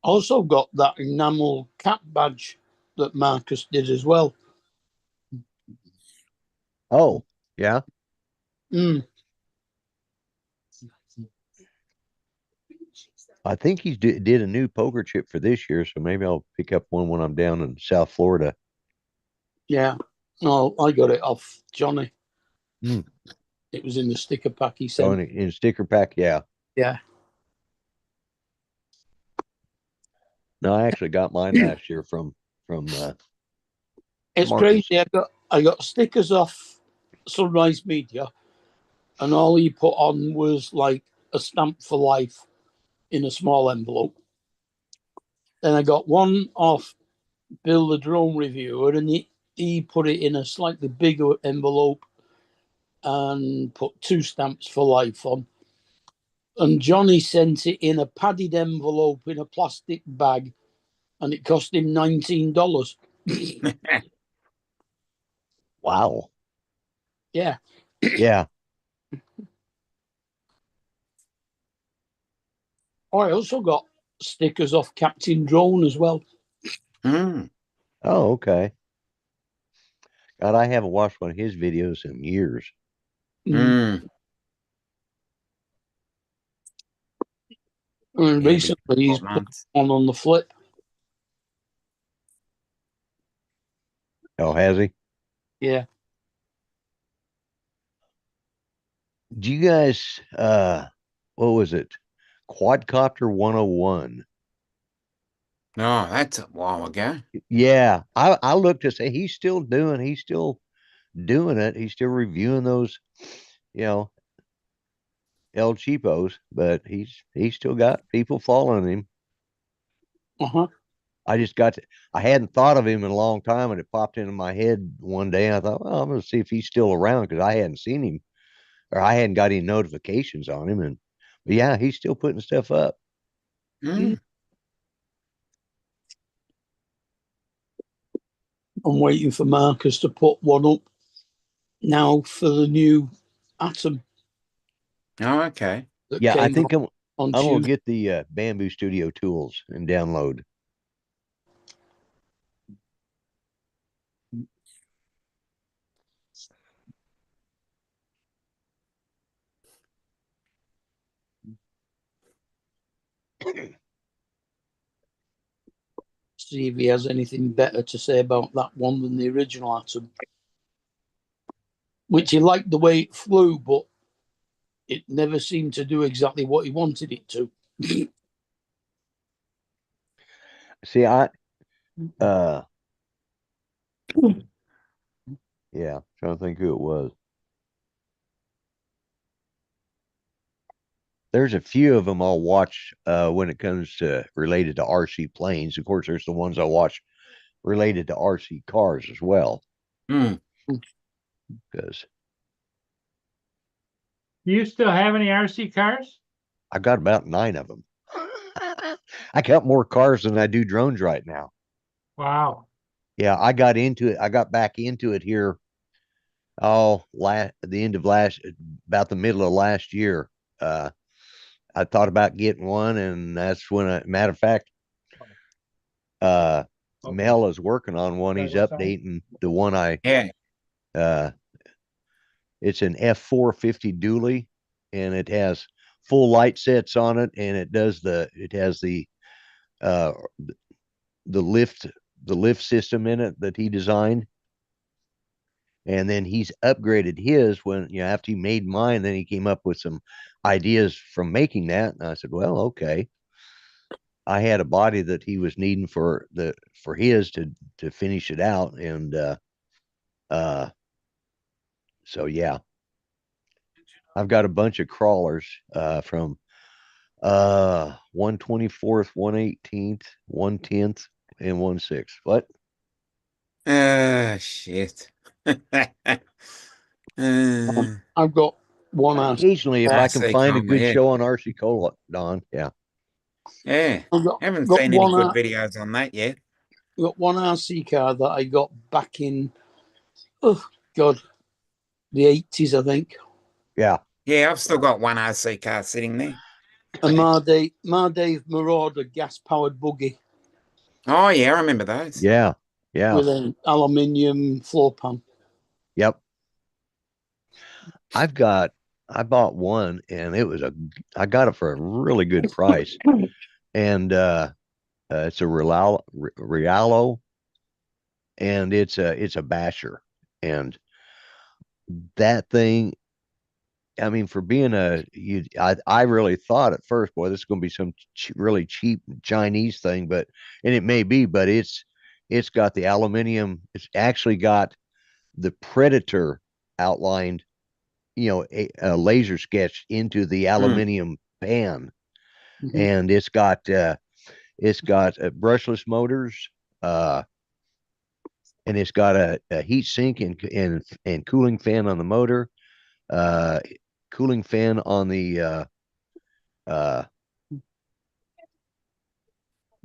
Also got that enamel cap badge that Marcus did as well. Oh, yeah. Mm. I think he did a new poker chip for this year, so maybe I'll pick up one when I'm down in South Florida. Yeah. No, I got it off Johnny. Mm. It was in the sticker pack he So sent. in sticker pack, yeah. Yeah. No, I actually got mine last year from It's Marcus. crazy. I got stickers off Sunrise Media, and all he put on was like a stamp for life in a small envelope. Then I got one off Bill the Drone Reviewer, and he put it in a slightly bigger envelope and put 2 stamps for life on. And Johnny sent it in a padded envelope in a plastic bag, and it cost him $19. Wow. Yeah. Yeah. Oh, I also got stickers off Captain Drone as well. Mm. Oh, okay. God, I haven't watched one of his videos in years. Mm. And Yeah, recently he's before put months. one on the flip. Oh, has he? Yeah. Do you guys what was it? Quadcopter 101. Oh, that's a while ago. Yeah. I looked to say he's still doing it. He's still reviewing those, you know, El Cheapos, but he's still got people following him. Uh-huh. I hadn't thought of him in a long time, and it popped into my head one day. And I thought, well, I'm going to see if he's still around because I hadn't seen him or I hadn't got any notifications on him. But yeah, he's still putting stuff up. Mm. I'm waiting for Marcus to put one up now for the new Atom. Oh, okay. That Yeah, I came think on I'm gonna Tuesday. get the Bamboo Studio tools and download. See if he has anything better to say about that one than the original Atom. Which he liked the way it flew, but it never seemed to do exactly what he wanted it to. See, I yeah, trying to think who it was. There's a few of them I'll watch when it comes to related to RC planes. Of course, there's the ones I watch related to RC cars as well. Mm. Because Do you still have any RC cars? I've got about 9 of them. I got more cars than I do drones right now. Wow. Yeah, I got into it. I got back into it here. Oh, the end of about the middle of last year. I thought about getting one, and that's when matter of fact, Mel is working on one. He's updating the one Yeah. it's an F450 dually, and it has full light sets on it, and it has the lift system in it that he designed. And then he's upgraded his after he made mine, then he came up with some ideas from making that. And I said, well, okay. I had a body that he was needing for his to finish it out. And so yeah. I've got a bunch of crawlers from 1/24th, 1/18th, 1/10th, and 1/6. What? Shit. Uh, I've got one RC. Occasionally, if I can RC find a Cola, good yeah. show on RC Cola, Don, yeah. Yeah. I've got Haven't got seen any one good videos on that yet. got one RC car that I got back in, oh God, the 80s, I think. Yeah. Yeah, I've still got one RC car sitting there. A Marday Marauder gas powered buggy Oh, yeah, I remember those. Yeah. Yeah. with an aluminium floor pan. Yep. I bought one, and I got it for a really good price. And it's a Rialo, and it's a basher. And that thing I mean, for being I really thought at first, boy, this is going to be some really cheap Chinese thing, and it may be, but it's got the aluminum. It's actually got the Predator outlined, a laser sketch into the aluminum pan, and it's got brushless motors, and it's got a heat sink and cooling fan on the motor, cooling fan on the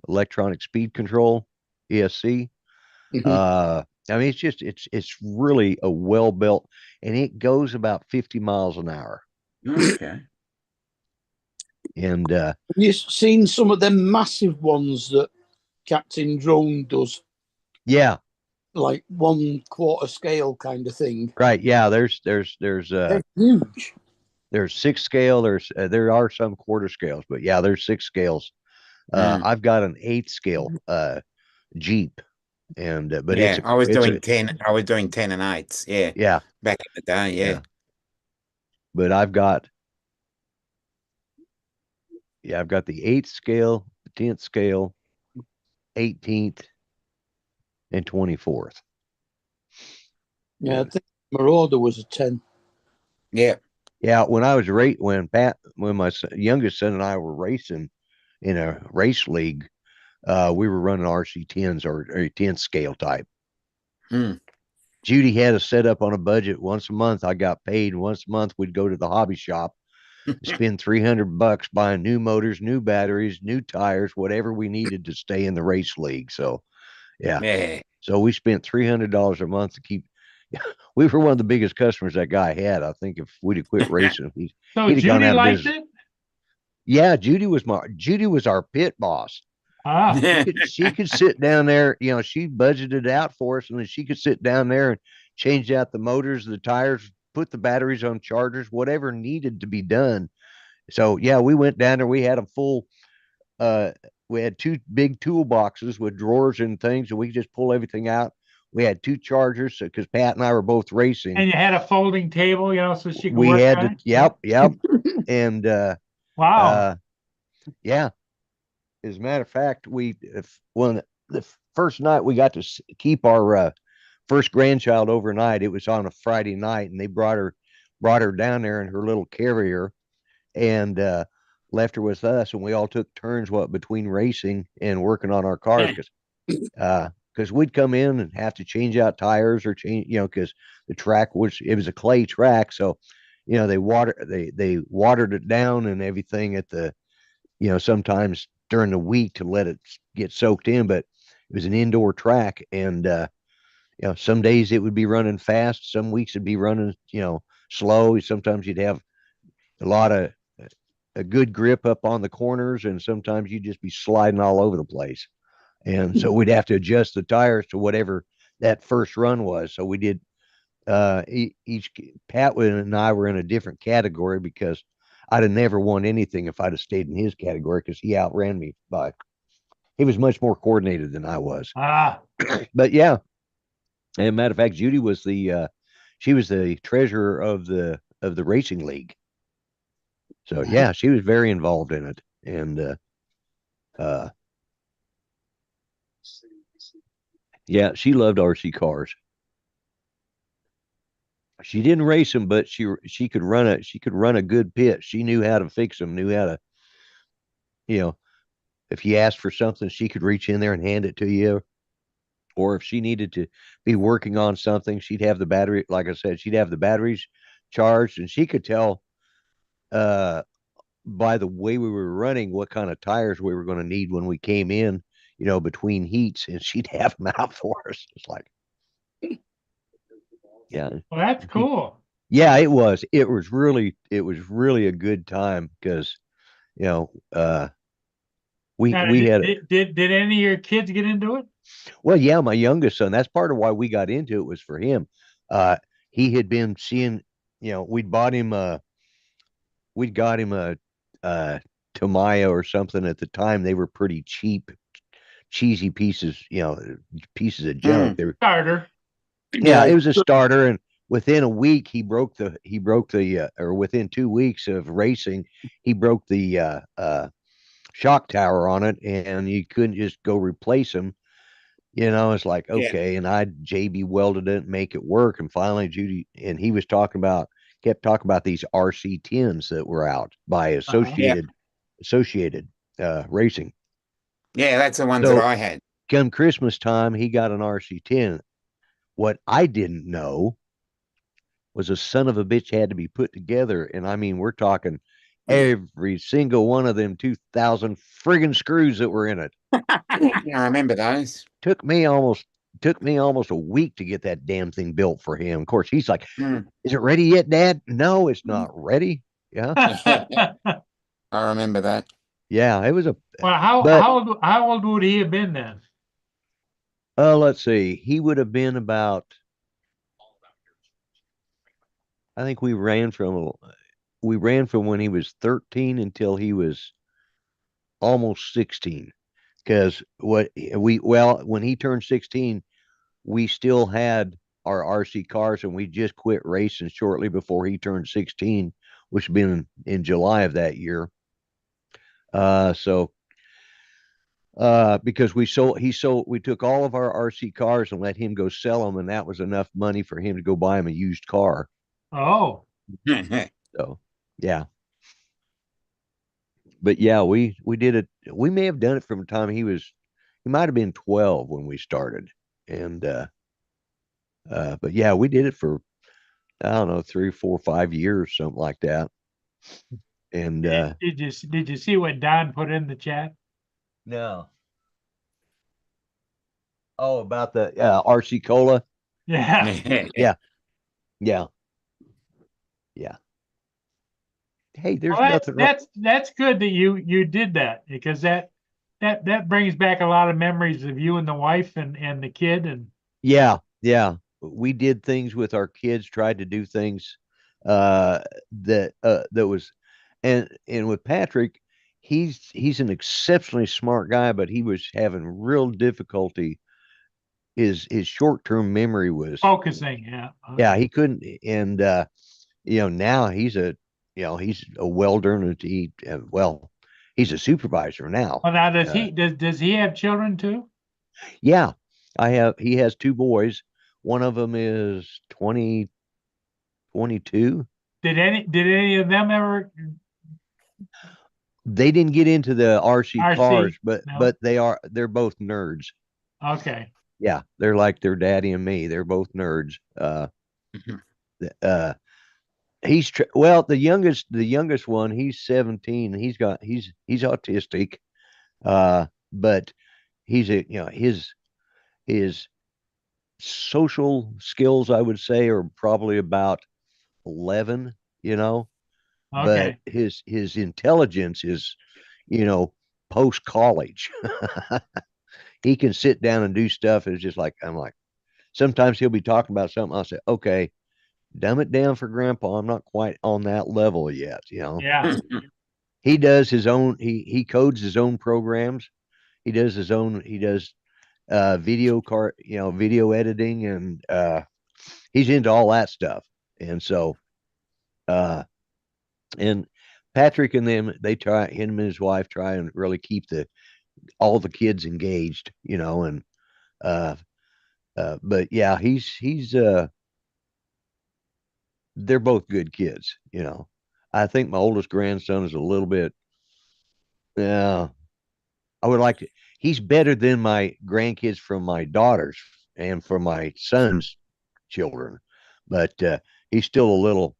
electronic speed control, ESC. I mean, it's really a well built, and it goes about 50 miles an hour. Okay. And You've seen some of them massive ones that Captain Drone does, yeah, like 1/4 scale kind of thing. right. Yeah, there's They're huge. there's 6 scale. There are some quarter scales, but yeah, there's 6 scales. I've got an 8 scale Jeep, and but yeah, I was it's doing 10. I was doing 10 and 8s. Yeah. yeah, Back in the day. Yeah. but I've got the 8th scale, the 10th scale, 18th, and 24th. Yeah, I think Marauder was a 10. Yeah. Yeah, when when my youngest son and I were racing in a race league, we were running RC10s or 10 scale type. Judy had us set up on a budget. Once a month, I got paid. Once a month, we'd go to the hobby shop, spend $300 buying new motors, new batteries, new tires, whatever we needed to stay in the race league. So, yeah. Yeah. So we spent $300 a month to keep. We were one of the biggest customers that guy had. I think if we'd have quit racing, So he'd have gone Judy out of liked business. it? Yeah, Judy was our pit boss. Ah, She could sit down there, she budgeted out for us, and then she could sit down there and change out the motors, the tires, put the batteries on chargers, whatever needed to be done. So yeah, we went down there. We had a full we had 2 big toolboxes with drawers and things, and we could just pull everything out. We had 2 chargers because Pat and I were both racing. and you had a folding table, so she could We work had on to, it? yep. And Wow. yeah. As a matter of fact, the first night we got to keep our first grandchild overnight, it was on a Friday night, and they brought her down there in her little carrier, and left her with us, and we all took turns between racing and working on our cars, because we'd come in and have to change out tires or change, because the track was a clay track, so they watered it down and everything at the sometimes during the week to let it get soaked in, but it was an indoor track, and some days it would be running fast, some weeks it'd be running slow. Sometimes you'd have a good grip up on the corners, and sometimes you'd just be sliding all over the place, and so we'd have to adjust the tires to whatever that first run was. So we did each Pat and I were in a different category, because I'd have never won anything if I'd have stayed in his category, because he outran me he was much more coordinated than I was. But yeah, and matter of fact, Judy was she was the treasurer of the racing league. So yeah, she was very involved in it, and yeah, she loved RC cars. She didn't race them, but she could run a good pit. She knew how to fix them, knew how to, if you asked for something, she could reach in there and hand it to you. Or if she needed to be working on something, she'd have the battery, like I said, she'd have the batteries charged, and she could tell by the way we were running what kind of tires we were going to need when we came in, between heats, and she'd have them out for us. It's like, yeah. Well, that's cool. Yeah, it was. It was really a good time, because, we Now, had did any of your kids get into it? Well, yeah, my youngest son. That's part of why we got into it, was for him. He had been seeing, we'd got him a Tamiya or something at the time. They were pretty cheap, cheesy pieces, pieces of junk. They were, Starter. yeah, it was a starter, and within a week or within 2 weeks of racing, he broke the shock tower on it, and you couldn't just go replace them. It's like, Yeah. okay. And I JB welded it, make it work. And finally Judy, and he was kept talking about these RC10s that were out by Associated Racing. Yeah, that's the ones So that I had. come Christmas time, he got an RC10. What I didn't know was a son of a bitch had to be put together. And I mean, we're talking every single one of them 2,000 friggin' screws that were in it. Yeah, I remember those. Took me almost a week to get that damn thing built for him. Of course, he's like, Mm. "Is it ready yet, Dad?" No, it's not ready. Yeah, I remember that. yeah, it was a. Well, how old would he have been then? Let's see, he would have been about. I think we ran from when he was 13 until he was almost 16. Because when he turned 16, we still had our RC cars, and we just quit racing shortly before he turned 16, which had been in July of that year. Because we took all of our RC cars and let him go sell them, and that was enough money for him to go buy him a used car. Oh, So, yeah. But yeah, we did it. We may have done it from the time he might have been 12 when we started. And, but yeah, we did it for, I don't know, 3, 4, 5 years, something like that. And, did you see what Don put in the chat? no. Oh, about the RC Cola. Yeah. Yeah. Yeah. Yeah. Hey, there's Well, nothing wrong. that's good that you did that, because that brings back a lot of memories of you and the wife and the kid. And Yeah, yeah. We did things with our kids, tried to do things that was, and with Patrick, he's an exceptionally smart guy, but he was having real difficulty. His short-term memory was focusing. Yeah. yeah, he couldn't. And now he's a welder, and he's a supervisor now. Well, now does he have children too? Yeah, he has 2 boys. One of them is 22. Did any of them ever? They didn't get into the RC cars, but no. they're both nerds. Okay. Yeah, they're like their daddy and me. They're both nerds. The youngest one, he's 17. He's autistic. But his social skills, I would say, are probably about 11, Okay. but his intelligence is, post college. He can sit down and do stuff. It's just like, I'm like, sometimes he'll be talking about something. I'll say, okay, dumb it down for Grandpa. I'm not quite on that level yet. Yeah. He does his own. He codes his own programs. He does video editing, and he's into all that stuff. And so, and Patrick and him and his wife try and really keep all the kids engaged, and but yeah, they're both good kids. I think my oldest grandson is a little bit, yeah, I would like to, he's better than my grandkids from my daughters and from my son's children, but he's still a little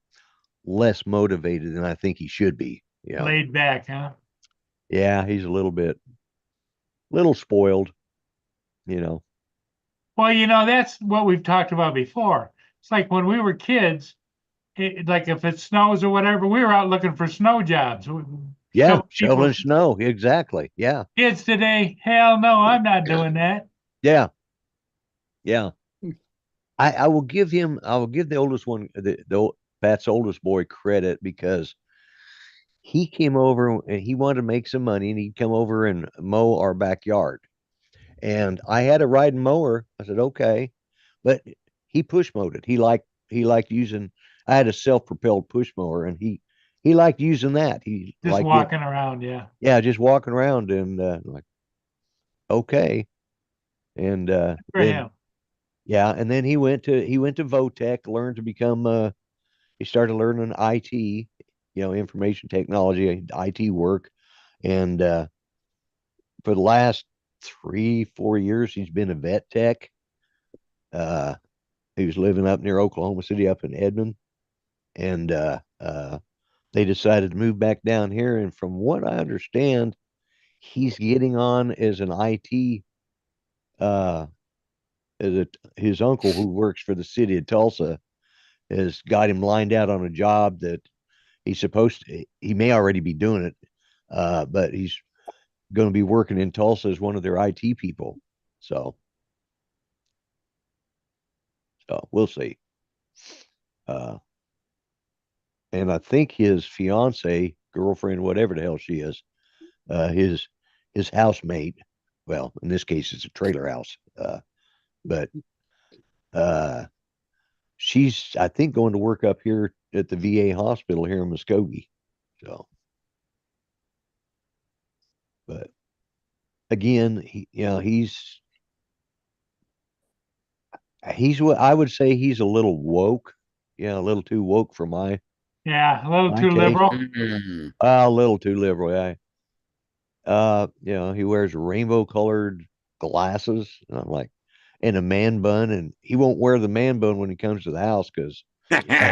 less motivated than I think he should be. Laid back, huh? Yeah, he's a little spoiled, Well, that's what we've talked about before. It's like when we were kids, like if it snows or whatever, we were out looking for snow jobs. Yeah, shoveling snow. Exactly. Yeah. Kids today, hell no, I'm not doing that. Yeah. Yeah. I will give the oldest one, Pat's oldest boy, credit, because he came over and he wanted to make some money, and he'd come over and mow our backyard. And I had a riding mower. I said, okay. But he push mowed it. He he liked using. I had a self-propelled push mower, and he liked using that. He Just liked walking around, yeah. yeah, just walking around and like okay, and For then him. yeah, and then he went to Votech, learned to become he started learning IT, information technology, IT work, and for the last 3, 4 years he's been a vet tech. Uh, he was living up near Oklahoma City, up in Edmond, and they decided to move back down here. And from what I understand, he's getting on as an IT uh his uncle who works for the city of Tulsa has got him lined out on a job that he's supposed to, he may already be doing it, but he's going to be working in Tulsa as one of their IT people. So, we'll see. Uh, and I think his fiance, girlfriend, whatever the hell she is, his housemate. Well, in this case, it's a trailer house. But uh, she's, I think, going to work up here at the VA hospital here in Muskogee. So, but again, he's what I would say he's a little woke. Yeah, a little too woke for Yeah, a little my too taste. liberal. Mm. A little too liberal. Yeah. He wears rainbow colored glasses, and I'm like, and a man bun, and he won't wear the man bun when he comes to the house because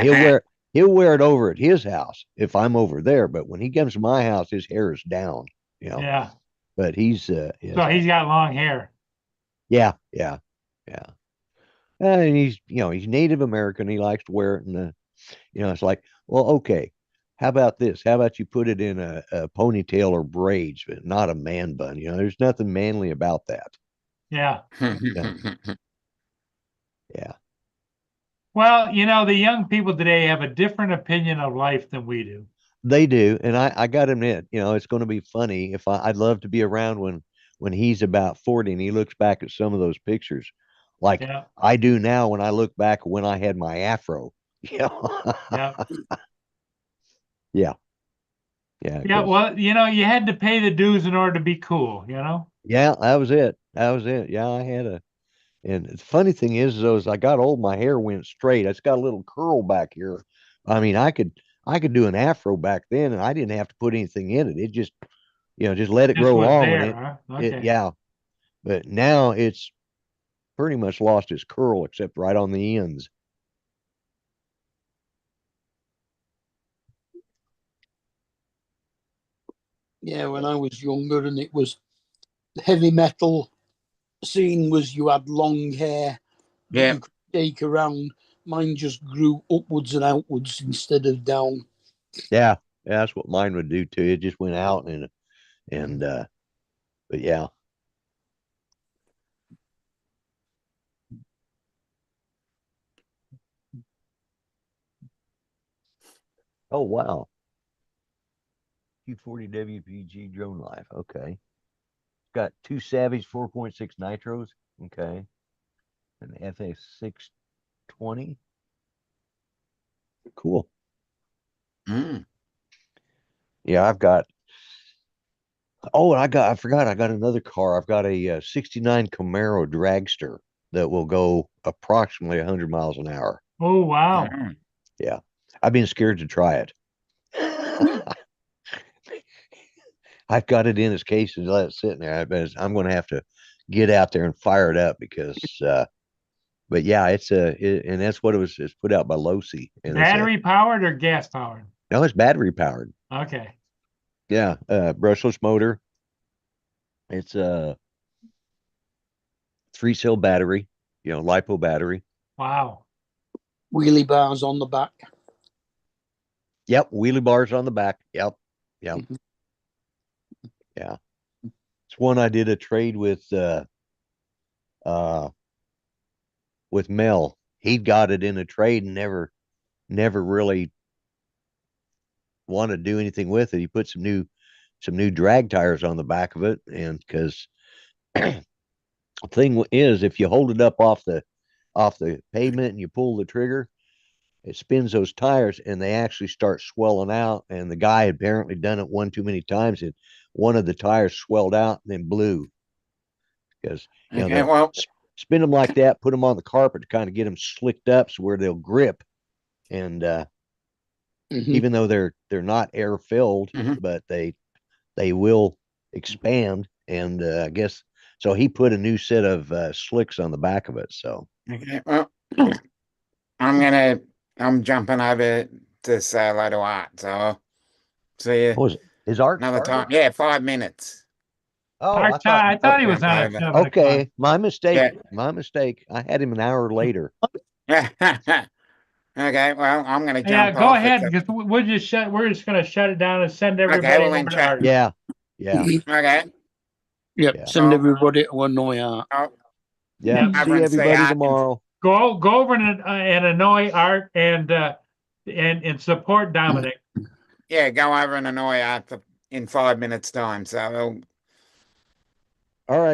he'll wear it over at his house if I'm over there. But when he comes to my house, his hair is down. Yeah. But he's So he's got long hair. yeah, yeah, yeah. And he's Native American. He likes to wear it in it's like, well, okay. How about this? How about you put it in a ponytail or braids, but not a man bun? There's nothing manly about that. Yeah. Yeah. Yeah. Well, the young people today have a different opinion of life than we do. They do. And I got to admit, it's going to be funny if I'd love to be around when he's about 40 and he looks back at some of those pictures like Yeah. I do now when I look back when I had my afro. Yeah. Yeah. Yeah. Yeah. Yeah. Well, you had to pay the dues in order to be cool, Yeah, that was it. That was it. Yeah, I had and the funny thing is, though, as I got old, my hair went straight. It's got a little curl back here. I mean, I could do an afro back then, and I didn't have to put anything in it. It just, just let it Just grow was long, there, and huh? it, Okay. yeah. But now it's pretty much lost its curl, except right on the ends. Yeah, when I was younger, and it was heavy metal scene was you had long hair that Yeah. you could take around. Mine just grew upwards and outwards instead of down. Yeah, that's what mine would do too. It just went out and but yeah. Oh wow. Q40 WPG drone life. Okay. Got two Savage 4.6 nitros. Okay. An FX 620. Cool. Mm. Yeah, I've got. Oh, and I forgot. I got another car. I've got a 69 Camaro dragster that will go approximately 100 miles an hour. Oh, wow. Mm. Yeah, I've been scared to try it. I've got it in its case and let it sit in there. I'm going to have to get out there and fire it up because. But yeah, and that's what it was. It's put out by Losi. And Battery powered or gas powered? No, it's battery powered. Okay. Yeah, brushless motor. It's a 3-cell battery, LiPo battery. Wow. Wheelie bars on the back. Yep, wheelie bars on the back. Yep. Mhm. Yeah. It's one I did a trade uh with Mel. He got it in a trade and never really wanted to do anything with it. He put some new drag tires on the back of it, and because the thing is, if you hold it up off the pavement and you pull the trigger, it spins those tires and they actually start swelling out. And the guy had apparently done it one too many times, and one of the tires swelled out and then blew. Because Okay, they'll well, spin them like that, put them on the carpet to kind of get them slicked up so where they'll grip. And even though they're not air filled, Mhm. but they will expand. And I guess so. He put a new set of slicks on the back of it. So okay, well, I'm jumping over to say hello to Art, so I'll see you what was it? Is Art another started? time. Yeah, 5 minutes. Oh, Our I time, thought. I thought he was jump on at over. 7 o'clock. Okay, my mistake. Yeah. My mistake. I had him an hour later. Okay, well, I'm gonna Yeah, jump go off. ahead, It's a- because we're just gonna shut it down and send Okay, everybody well then, over to chat. Art. Yeah, yeah, Okay, Yep. Yeah. Send Oh. everybody to Annoy Art. oh, yeah. Yeah. See Everyone say everybody Art and- tomorrow. Go over and annoy Art and support Dominic. yeah, go over and annoy Art in 5 minutes time, so All right.